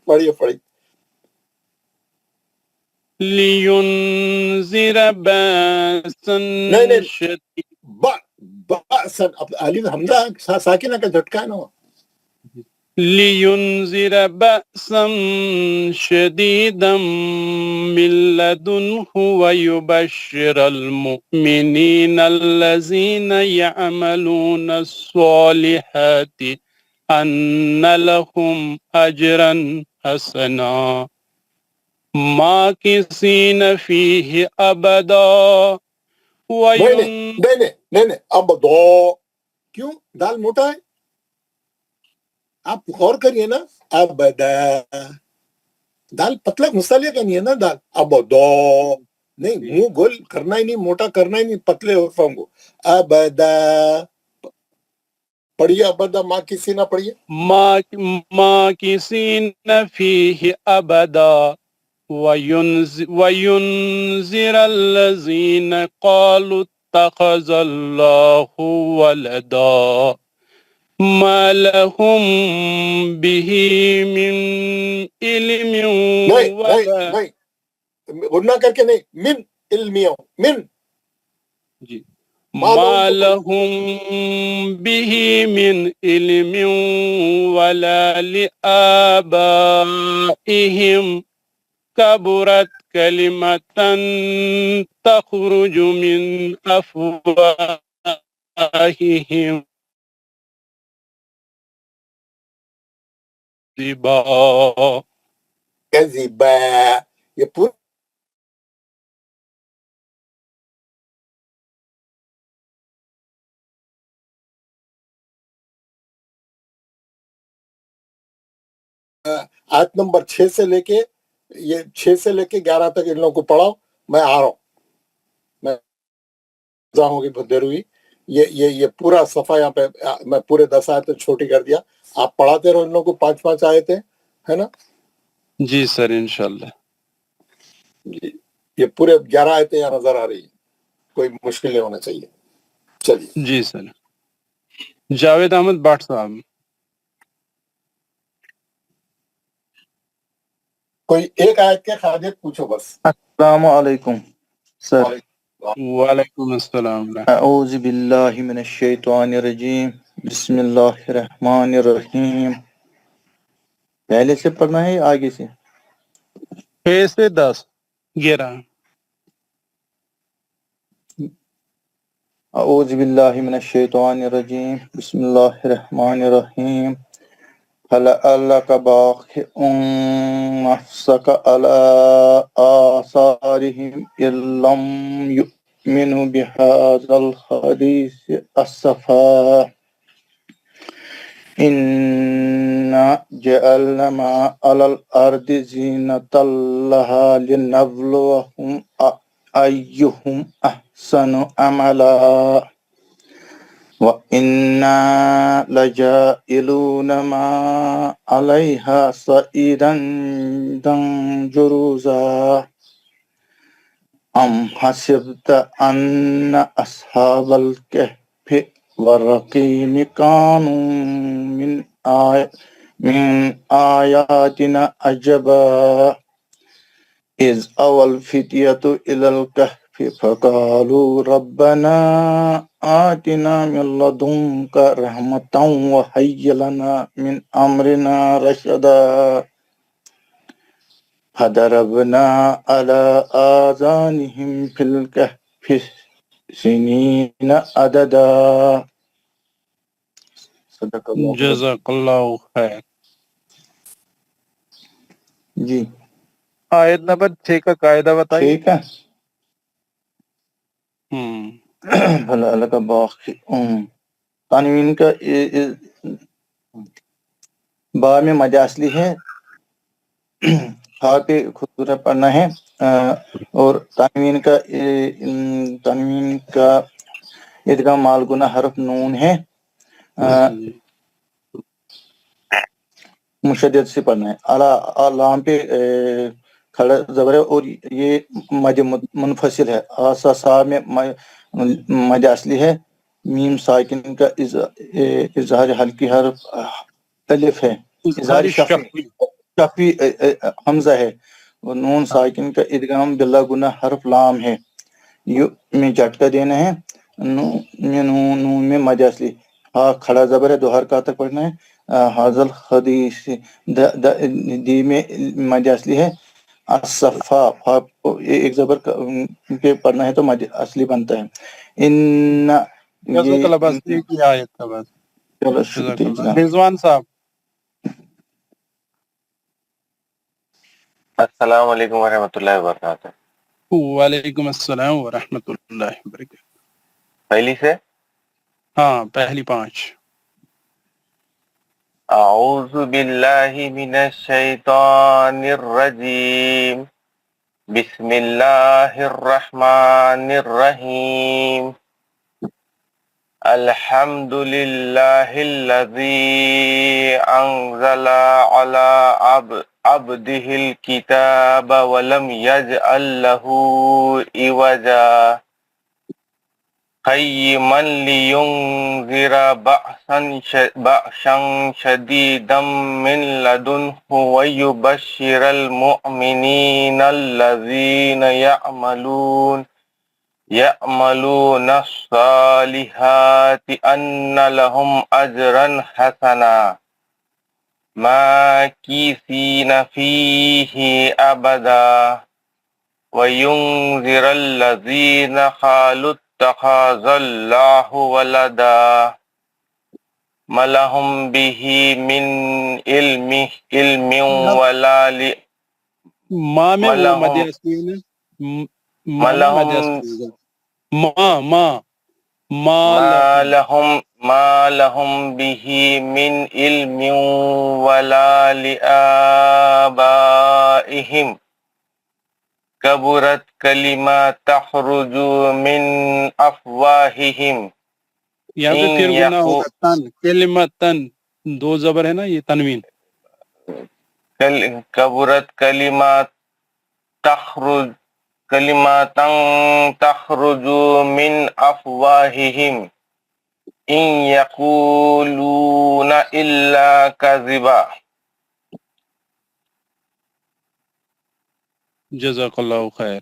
پڑھیے. لینذر بأسا شدید، الف حمزہ ساکنہ کا جھٹکا ہے نا. لینذر بأسا شدیدا من لدنه ويبشر المؤمنين الذين يعملون الصالحات أن لهم أجرا حسنا ماکثین فیہ ابدا. نہیں اب دو کیوں دال موٹا ہے، آپ غور کریے نا. ابدا دال پتلا مصالحہ کا نہیں ہے نا، دال اب دو نہیں، منہ گول کرنا ہی نہیں، موٹا کرنا ہی نہیں، پتلے حرفوں کو. ابدا پڑھیے، ابدا ماں کسی نہ پڑھیے. ماکثین فیہ ابدا وَيُنذِرَ الَّذِينَ قَالُوا اتَّخَذَ اللَّهُ وَلَدًا مَا لَهُم بِهِ مِنْ عِلْمٍ نہیں غنہ کر کے نہیں، من علمیوں من ما لهم به من علم ولا لآبائهم كبرت كلمة تخرج من أفواههم کذبا. یہ پورا آیت نمبر 6 سے لے کے 11 تک ان لوگوں کو پڑھاؤ. میں آ رہا ہوں، میں ہوگی بہت دیر ہوئی. یہ پورا صفحہ یہاں پہ میں پورے 10 آیتیں چھوٹی کر دیا. آپ پڑھاتے رہو ان لوگوں کو 5 آیتیں، ہے نا. جی سر انشاءاللہ. یہ پورے 11 آیتیں یہاں نظر آ رہی ہیں، کوئی مشکل نہیں ہونا چاہیے. چلیے. جی سر. جاوید احمد بٹ صاحب. کوئی ایک آیت کے خارج پوچھو بس. السلام علیکم سر. وعلیکم السلام ورحمۃ اعوذ باللہ من الشیطان الرجیم بسم اللہ الرحمن الرحیم. پہلے سے پڑھنا ہے یا آگے سے؟ 6 سے 10 11. اعوذ باللہ من الشیطان الرجیم بسم اللہ الرحمن الرحیم. فَلَعَلَّكَ بَاخِعٌ نَفْسَكَ عَلَىٰ آثَارِهِمْ إِن لَّمْ يُؤْمِنُوا بِهَٰذَا الْحَدِيثِ أَسَفًا. إِنَّا جَعَلْنَا مَا عَلَى الْأَرْضِ زِينَةً لَّهَا لِنَبْلُوَهُمْ أَيُّهُمْ أَحْسَنُ عَمَلًا وَإِنَّا لَجَاعِلُونَ مَا عَلَيْهَا صَعِيدًا جُرُزًا. أَمْ حَسِبْتَ أَنَّ أَصْحَابَ الْكَهْفِ وَالرَّقِيمِ كَانُوا من آياتنا عجبا إذ أوى الفتية إلى الكهف فقالوا ربنا آتنا من لدنك رحمة وهيئ لنا من أمرنا رشدا فضربنا على آذانهم في الكهف سنين عددا. صدق اللہ. جزاک اللہ خیر. جی آیت نمبر 6 کا قاعدہ بتائیے. ٹھیک ہے. اللہ کا باقی تنوین کا با میں مد اصلی ہے، ہا پہ خود پڑھنا ہے، اور تنوین کا ادغام مال گنہ حرف نون ہے، مشدد سے پڑھنا ہے. لام پہ کھڑا زبر ہے اور یہ مد منفصل ہے. آسا سا میں مد اصلی ہے. میم ساکن کا اظہار حلقی حرف الف ہے. اظہار شفی حمزہ ہے. اور نون ساکن کا ادغام بلا گنہ حرف لام ہے. یو میں جھٹکا دینا ہے. نون میں مد اصلی. ہاں کھڑا زبر ہے، 2 حرکات تک پڑھنا ہے. حاضل حدیث دی میں مد اصلی ہے. الصفا ایک زبر پہ پڑھنا ہے تو مد اصلی بنتا ہے. ان بس ایک ہی آیت کا بس. چلو شکریہ. رضوان صاحب. السلام علیکم ورحمۃ اللہ وبرکاتہ. وعلیکم السلام ورحمۃ اللہ وبرکاتہ. پہلی سے ہاں پہلی 5. اعوذ باللہ من الشیطان الرجیم بسم اللہ الرحمن الرحیم الحمد للہ الذی انزل علی عبده الكتاب ولم يجعل له عوجا قیما لینذر بأسا شدیدا من لدنہ ویبشر المؤمنین الذین یعملون الصالحات ان لهم اجرا حسنا ماکثین فیہ ابدا وَيُنذِرَ الَّذِينَ قَالُوا اتَّخَذَ اللَّهُ وَلَدًا مَا لَهُم بِهِ مِنْ عِلْمٍ وَلَا ما میں وہ مد اصلی ہے نا، مَا لَهُم بِهِ مِنْ عِلْمٍ وَلَا لِآبَائِهِمْ کبرت کلمات تخرج من افواہہم. یہاں پہ پھر گناہ ہوگا تن، کلمتن 2 زبر ہے نا، یہ تنوین. کبرت کلمات تخرج من افواہہم ان یقولون الا کذبا. جزاک اللہ خیر.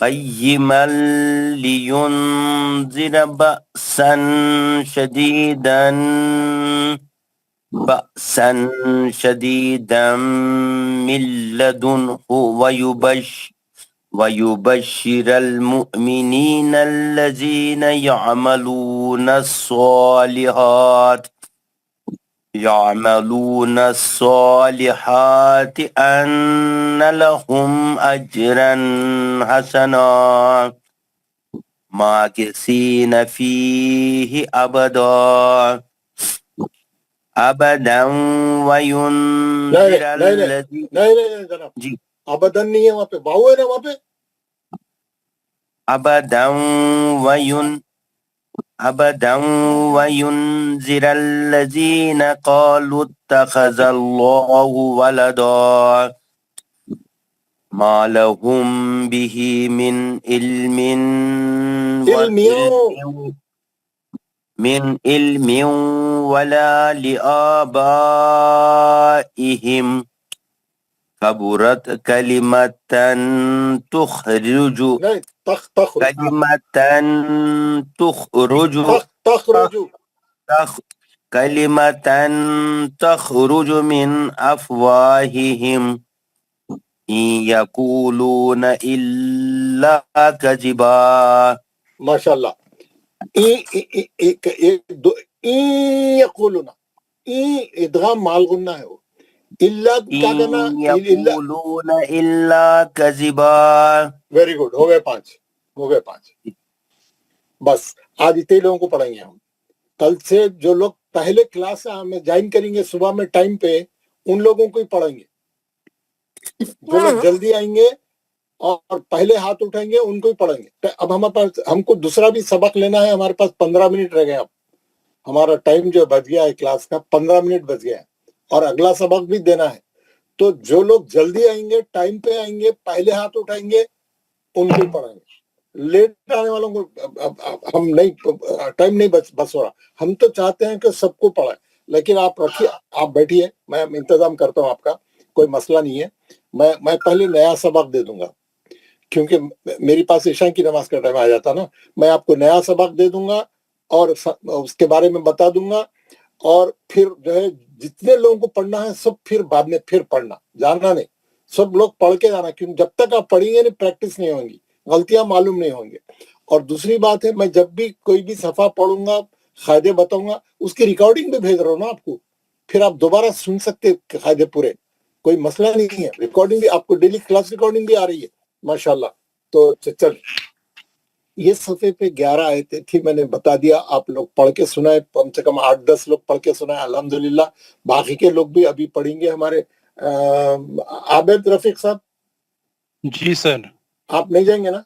قيما لينذر بأسا شديدا بأسا شديدا من لدنه ويبشر المؤمنين الذين يعملون الصالحات أن لهم أجرا حسنا ماكثين فيه أبدا وينذر الذين نہیں جناب جی ابدن نہیں ہے وہاں پہ واو ہے نا وہاں پہ أبدا وينذر الذين قالوا اتخذ الله ولدا ما لهم به من علم ولا لآبائهم كبرت كلمة تخرج نہیں كلمة تخرج من أفواههم إن يقولون إلا كذبا ماشاء اللہ یقولون ادغام مال غنہ ہے وہ اللہ کیا کرنا إن يقولون إلا كذبا ویری گڈ ہو گئے 5 بس آج اتنے لوگوں کو پڑھائیں گے ہم کل سے جو لوگ پہلے کلاس میں جوائن کریں گے صبح میں ٹائم پہ ان لوگوں کو ہی پڑھائیں گے جو لوگ جلدی آئیں گے اور پہلے ہاتھ اٹھائیں گے ان کو ہی پڑھیں گے اب ہمارے پاس ہم کو دوسرا بھی سبق لینا ہے ہمارے پاس 15 منٹ رہ گئے اب ہمارا ٹائم جو بچ گیا ہے کلاس کا 15 منٹ بچ گیا ہے اور اگلا سبق بھی دینا ہے تو جو لوگ جلدی آئیں گے ٹائم پہ آئیں گے پہلے ہاتھ اٹھائیں گے ان کو ہی پڑھیں گے لیٹ آنے والوں کو ہم نہیں ٹائم نہیں بس ہو رہا ہم تو چاہتے ہیں کہ سب کو پڑھائیں لیکن آپ رکھیے آپ بیٹھیے میں انتظام کرتا ہوں آپ کا کوئی مسئلہ نہیں ہے میں پہلے نیا سبق دے دوں گا کیونکہ میری پاس عشاء کی نماز کا ٹائم آ جاتا نا میں آپ کو نیا سبق دے دوں گا اور اس کے بارے میں بتا دوں گا اور پھر جو ہے جتنے لوگوں کو پڑھنا ہے سب پھر بعد میں پھر پڑھنا جاننا نہیں سب لوگ پڑھ کے جانا کیونکہ جب تک آپ پڑھیں گے نہیں پریکٹس نہیں ہوں گی غلطیاں معلوم نہیں ہوں گے اور دوسری بات ہے میں جب بھی کوئی بھی صفحہ پڑھوں گا قاعدے بتاؤں گا اس کی ریکارڈنگ بھی بھیج رہا ہوں نا آپ کو پھر آپ دوبارہ سن سکتے قاعدے پورے کوئی مسئلہ نہیں ہے ریکارڈنگ بھی آپ کو ڈیلی کلاس ریکارڈنگ بھی آ رہی ہے ماشاءاللہ تو چل یہ صفحے پہ 11 آیتیں تھی میں نے بتا دیا آپ لوگ پڑھ کے سنائے کم سے کم 8-10 لوگ پڑھ کے سنائے الحمدللہ باقی کے لوگ بھی ابھی پڑھیں گے ہمارے عابد رفیق صاحب جی سر آپ نہیں جائیں گے نا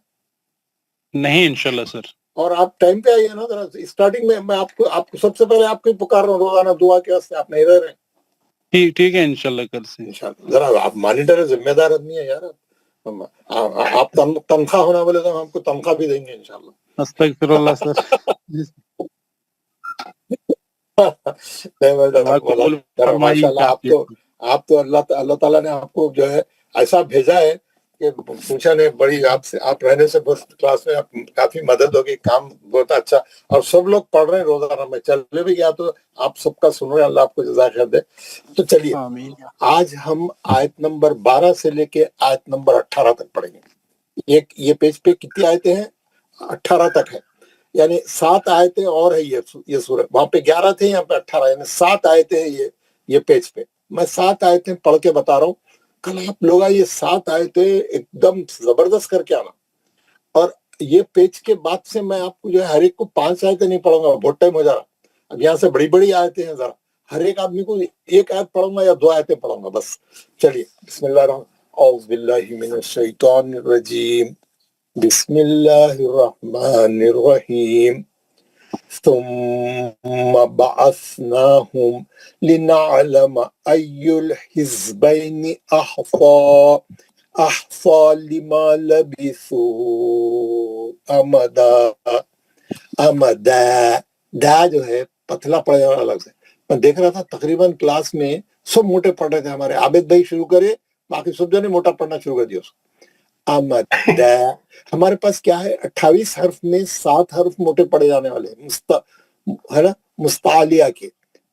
نہیں انشاءاللہ سر اور آپ ٹائم پہ آئیے نا ذرا اسٹارٹنگ میں آپ کو سب سے پہلے آپ کو پکار رہا ہوں روزانہ دعا کے واسطے آپ نہیں رہ رہے ٹھیک ہے انشاءاللہ کل سے انشاءاللہ ذرا آپ مانیٹر ذمہ دار آدمی ہے یار آپ تنخواہ ہونا بولے تو ہم کو تنخواہ بھی دیں گے انشاءاللہ استغفر اللہ سر ماشاء اللہ آپ تو اللہ تعالیٰ نے آپ کو جو ہے ایسا بھیجا ہے کہ پوچھا نہیں بڑی آپ رہنے سے کلاس میں کافی مدد ہوگی کام بہت اچھا اور سب لوگ پڑھ رہے ہیں روزانہ میں چلے بھی گیا تو آپ سب کا سن رہے ہیں اللہ آپ کو جزائے خیر دے تو چلیے آج ہم آیت نمبر 12 سے لے کے آیت نمبر 18 تک پڑھیں گے یہ پیج پہ کتنی آیتیں ہیں 18 تک ہے یعنی 7 آیتیں اور ہے یہ سورہ وہاں پہ 11 تھے یہاں پہ 18 یعنی 7 آیتیں ہیں یہ پیج پہ میں 7 آیتیں پڑھ کے بتا رہا ہوں کل آپ لوگ یہ 7 آیتیں ایک دم زبردست کر کے آنا اور یہ پیج کے بعد سے میں آپ کو جو ہے ہر ایک کو 5 آیتیں نہیں پڑھوں گا بہت ٹائم ہو جا رہا اب یہاں سے بڑی بڑی آیتیں ہیں ذرا ہر ایک آدمی کو ایک آیت پڑھوں گا یا 2 آیتیں پڑھوں گا بس چلیے بسم اللہ الرحمن اعوذ باللہ من الشیطان الرجیم بسم اللہ الرحمن الرحیم ثم بعثناهم لنعلم أي الحزبين أحصى لما لبثوا امدا دا جو ہے پتلا پڑے اور الگ سے میں دیکھ رہا تھا تقریباً کلاس میں سب موٹے پڑھ رہے تھے ہمارے عابد بھائی شروع کرے باقی سب جو نے موٹا پڑھنا شروع کر دیا امدا ہمارے پاس کیا ہے 28 حرف میں 7 حرف موٹے پڑے جانے والے ہے نا مستعلیہ کے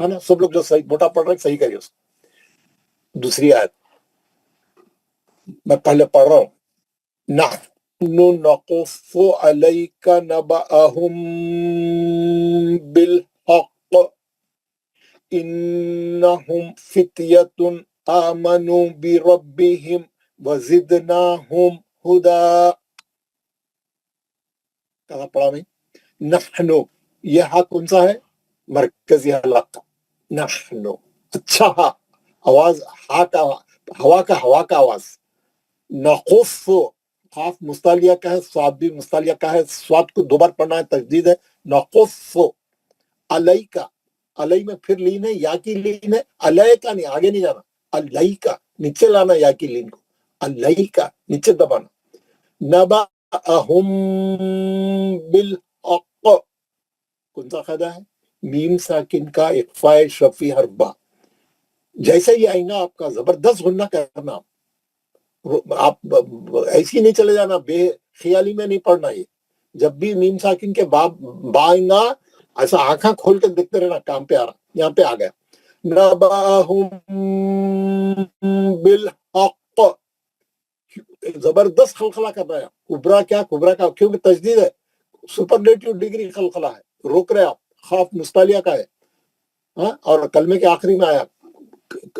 ہے نا. سب لوگ جو صحیح موٹا پڑھ رہے ہیں صحیح کریے اس کو. دوسری آیت میں پہلے پڑھ رہا ہوں. نحن نقص علیک نبأہم بالحق انہم فتیۃ آمنوا بربہم وزدناہم ہدا. کہاں پڑھا میں؟ نحن، یہ ہا کون سا ہے؟ مرکزی حلق. نحن، اچھا ہا، آواز ہا کا، ہوا کا آواز. نقص، خاف مستعلیہ کا ہے، صاد بھی مستعلیہ کا ہے، صاد کو دو بار پڑھنا ہے، تجدید ہے. نقص علیکا، علی میں پھر لین ہے، یا کی لین ہے. علیہ کا نہیں، آگے نہیں جانا. علیہ کا نیچے لانا، یا کی لین کو. علیہ کا نیچے دبانا. نبأہم بالحق، کون سا قاعدہ ہے؟ میم ساکن کا اخفاء شفی حرف با. جیسے ہی آئیں گا آپ کا زبردست غنہ کرنا. آپ ایسی نہیں چلے جانا، بے خیالی میں نہیں پڑھنا. یہ جب بھی میم ساکن کے با آئیں گا ایسا آنکھاں کھول کے دیکھتے رہنا. کام پہ آ رہا، یہاں پہ آ گیا. نبأہم بالحق، زبردست خلخلہ کر رہا ہے. کبرا کیا؟ کبرا کا کیونکہ تجدید ہے، سپرلیٹیو ڈگری خلخلہ ہے. روک رہے آپ، خوف مستعلیہ کا ہے. ہاں، اور کلمے کے آخری میں آیا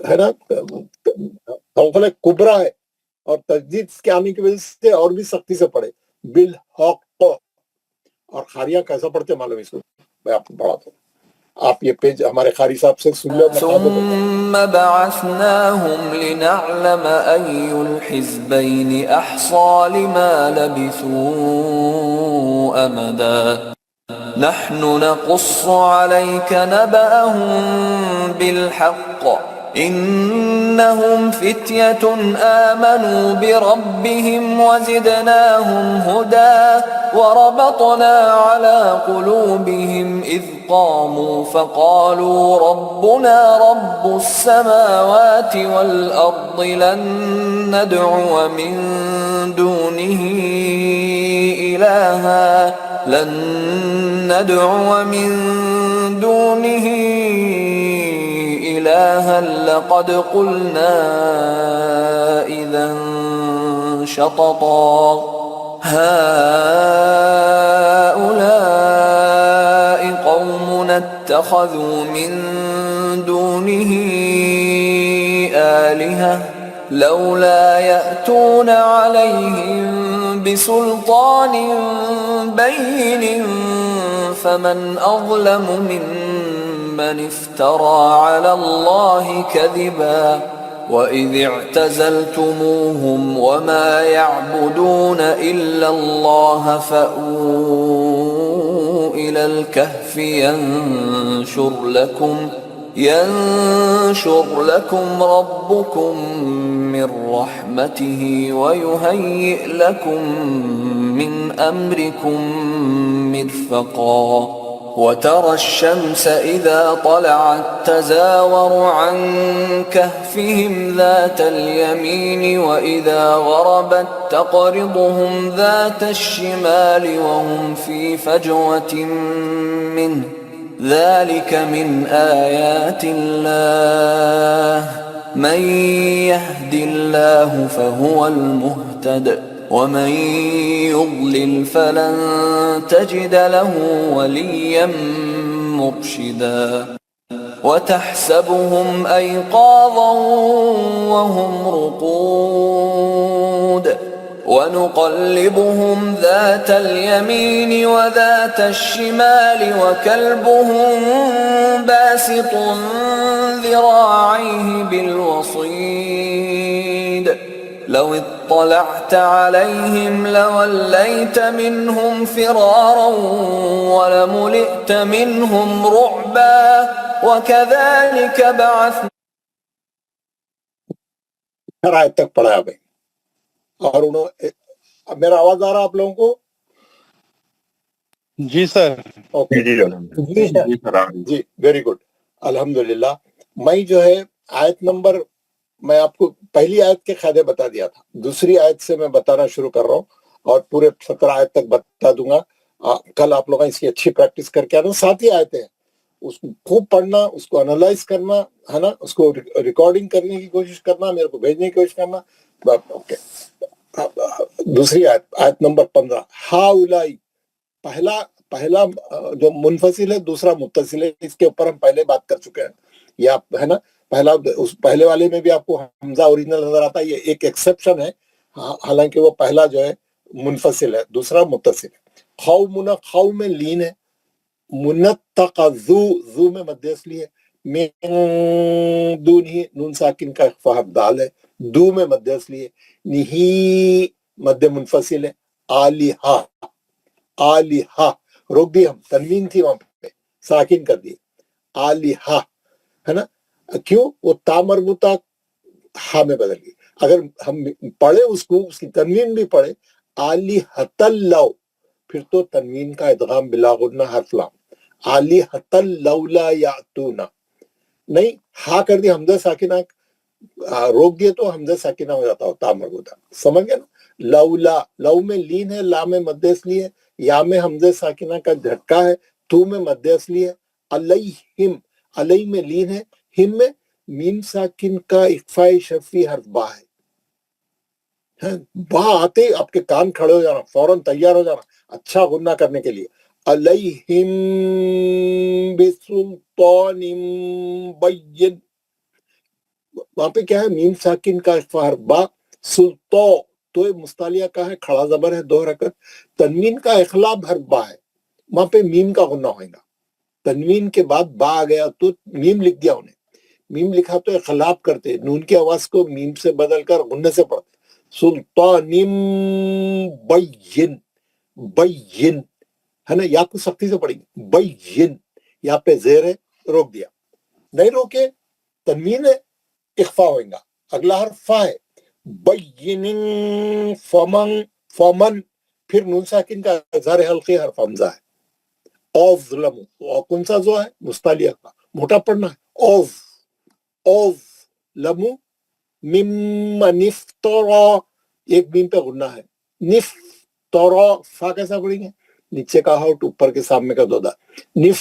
ہے نا خلخلہ کبرا ہے، اور تجدید کے آنے کی وجہ سے اور بھی سختی سے پڑھے. بالحق. اور خاریہ کیسا پڑھتے معلوم اس کو میں آپ کو پڑھاتا ہوں. آپ یہ پیج ہمارے خاری صاحب سے سن لو. ثم بعثناهم لنعلم أي الحزبين أحصى لما لبثوا أمدا نحن نقص عليك نبأهم بالحق إنهم فتية آمنوا بربهم وزدناهم هدى وربطنا على قلوبهم إذ قاموا فقالوا ربنا رب السماوات والأرض لن ندعو من دونه إلها لقد قلنا إذا شططا هؤلاء قومنا اتخذوا من دونه آلهة لولا يأتون عليهم بسلطان بين فمن أظلم ممن افترى على الله كذبا وإذ اعتزلتموهم وما يعبدون إلا الله فأووا إلى الكهف ينشر لكم ربكم من رحمته ويهيئ لكم من أمركم مرفقا وترى الشمس إذا طلعت تزاور عن كهفهم ذات اليمين وإذا غربت تقرضهم ذات الشمال وهم في فجوة منه ذلك من آيات الله من يهد الله فهو المهتد ومن يضلل فلن تجد له وليا مرشدا وتحسبهم أيقاظا وهم رقود ونقلبهم ذات اليمين وذات الشمال وكلبهم باسط ذراعيه بالوصيد لو اطلعت عليهم لوليت منهم فرارا ولملئت منهم رعبا وكذلك بعثنا. آیت تک پڑھا بھائی. اور انہوں اب میرا آواز آ رہا آپ لوگوں کو؟ جی سر. جی ویری گڈ الحمدللہ. میں جو ہے آیت نمبر، میں آپ کو پہلی آیت کے قاعدے بتا دیا تھا، دوسری آیت سے میں بتانا شروع کر رہا ہوں اور پورے 17 آیت تک بتا دوں گا. کل آپ لوگ اس کی اچھی پریکٹس کر کے آنا. 7 ہی آیتیں ہیں، اس کو خوب پڑھنا, اس کو انالائز کرنا ہے نا, اس کو ریکارڈنگ کرنے کی کوشش کرنا, میرے کو بھیجنے کی کوشش کرنا. اوکے, دوسری آیت نمبر 15. ہاؤلائی, پہلا جو منفصل ہے, دوسرا متصل ہے. اس کے اوپر ہم پہلے بات کر چکے ہیں, یا ہے نا, پہلے والے میں بھی آپ کو حمزہ اوریجنل نظر آتا ہے. یہ ایک ایکسیپشن ہے, حالانکہ وہ پہلا جو ہے منفصل ہے, دوسرا متصل ہے. خاؤ میں لین ہے, منتقذو میں مد اصلی ہے, من دون ہی نون ساکن کا اخفاء دال ہے, دو میں مد اصلی ہے, نہیں مد منفصل ہے. آلیہا روک دی ہم, تنوین تھی وہاں پہ, ساکن کر دی آلیہا ہے نا. کیوں؟ وہ تا مربوطہ ہا میں بدل گئی. اگر ہم پڑھے اس کو, اس کی تنوین بھی پڑھے آلیہت اللو, پھر تو تنوین کا ادغام بلا غنہ حرف لام, آلیہت اللولا یاتونا. نہیں, ہا کر دی حمزہ ساکنہ, روک دیے تو حمزہ ساکنہ ہو جاتا ہو تا مربوطہ. سمجھ گئے نا. لولا, لو میں لین ہے, لا میں مد اصلی ہے, یا میں حمزہ ساکنہ کا جھٹکا ہے, تو میں مد اصلی ہے. علیہم, علیہ میں لین ہے, ہم میں میم ساکن کا اخفاء شفی حرف با ہے. با آتے آپ کے کان کھڑے ہو جانا, فوراً تیار ہو جانا اچھا غنہ کرنے کے لیے. علیہم بسلطان بین, وہاں پہ کیا ہے, میم ساکن کا اخفاء حرف با. سلطو تو مستعلیہ کا ہے, کھڑا زبر ہے, 2 حرکت. تنوین کا اخلاب حرف با ہے, وہاں پہ میم کا غنہ ہوئے گا. تنوین کے بعد با آ گیا تو میم لکھ دیا انہیں. میم لکھا تو اخلاب کرتے, نون کی آواز کو میم سے بدل کر غنہ سے پڑھتے. سلطان بین, بین ہے نا, یا کو سختی سے پڑھیں گے بین, یا پہ زیر ہے, روک دیا. نہیں روکے, تنوین ہے, اخفاء ہوئے گا. اگلا حرف فا ہے, بین فمن, پھر نون ساکن کا اظہار حلقی حرف حمزہ ہے. اوظلم, کون سا جو ہے مستعلیہ کا, موٹا پڑھنا ہے. اوظلم ممن افترا, ایک میم پہ غنہ ہے. نفترا, فا کیسا پڑھیں گے, نیچے کا ہاؤٹ اوپر کے سامنے کا دودا. نف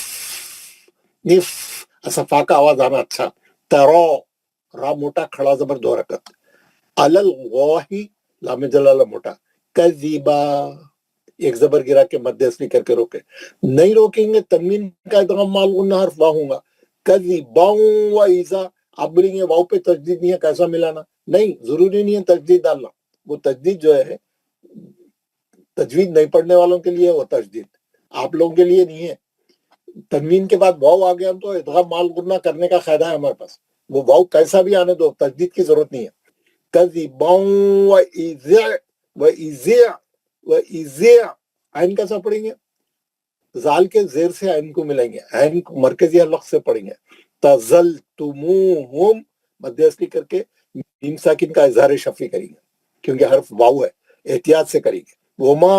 ایسا فا کا آواز آنا اچھا. ترا, را موٹا, کھڑا زبر 2 حرکت. الالغاہی, لام جلالہ موٹا. کذبا, ایک زبر گرا کے مد اصلی کر کے روکے. نہیں روکیں گے, تنوین کا ادغام مال غنہ حرف وا ہوں گا. کذبا و ایزا, آپ بولیں گے واؤ پہ تجدید نہیں ہے, کیسا ملانا؟ نہیں, ضروری نہیں ہے تجدید ڈالنا. وہ تجدید جو ہے تجوید نہیں پڑھنے والوں کے لیے, وہ تجدید آپ لوگوں کے لیے نہیں ہے. تنوین کے بعد واؤ آ گیا تو ادغام مال غنہ کرنے کا قاعدہ ہے ہمارے پاس. وہ واؤ کیسا بھی آنے دو, تجدید کی ضرورت نہیں ہے. کذبا و ایزا و ایزا, عین کیسا پڑھیں گے, زال کے زیر سے عین کو ملیں گے, عین مرکزی حلق سے پڑھیں گے. تزلتموہم, مد اصلی کر کے میم ساکن کا اظہار شفی کریں گے, کیونکہ حرف واو ہے, احتیاط سے کریں گے. وما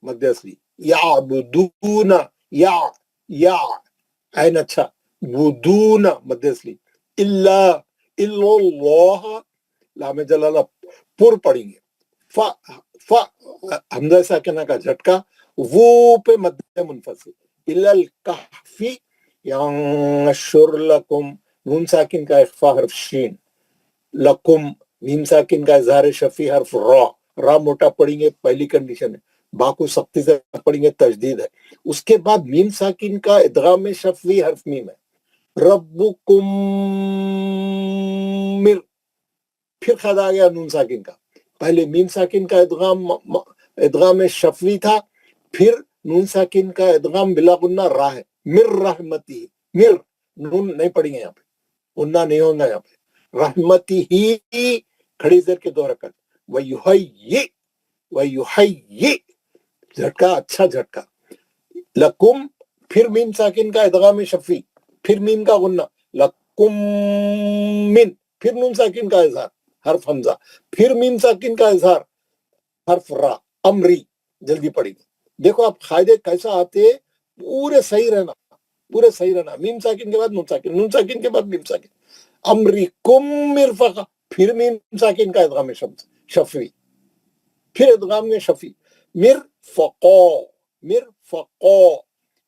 مد اصلی. یعبدون, یا عین اچھا, بدون مد اصلی. اللہ, لام جلالہ پر پڑھیں گے. حمزہ ساکنہ کا جھٹکا, وہ پہ مد منفصل. الکہفی ینشر لکم, نون ساکن کا اخفاء حرف شین. لکم, میم ساکن کا اظہار شفی حرف را, را موٹا پڑھیں گے, پہلی کنڈیشن ہے. با کو سختی سے پڑھیں گے, تجدید ہے. اس کے بعد میم ساکن کا ادغام شفوی حرف میم ہے. ربکم مر, پھر خد آ گیا نون ساکن کا. پہلے میم ساکن کا ادغام شفوی تھا, پھر نون ساکن کا ادغام بلا غنہ را ہے. مر رحمتی, مر نون نہیں پڑھیں گے یہاں پہ, غنہ نہیں ہوگا یہاں پہ. رحمتی ہی, کھڑی زیر کے 2 حرکت. وَيُحَيِّ, جھٹکا, اچھا جھٹکا. لکم, پھر میم ساکن کا ادغام شفی, پھر میم کا غنہ. لکم من, پھر نون ساکن کا اظہار حرف حمزہ, پھر میم ساکن کا اظہار حرف را. امری, جلدی پڑھیں گے. دیکھو آپ قاعدے کیسا آتے, پورے صحیح رہنا, پورے صحیح رہنا. میم ساکن کے بعد نون ساکن, نون ساکن کے بعد میم ساکن. امریکم مرفقہ, پھر میم ساکن کا ادغام شفی, پھر ادغام میں شفی. مرفقو, مرفقو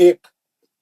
1,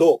2,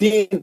3,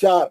4,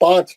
5,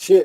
6,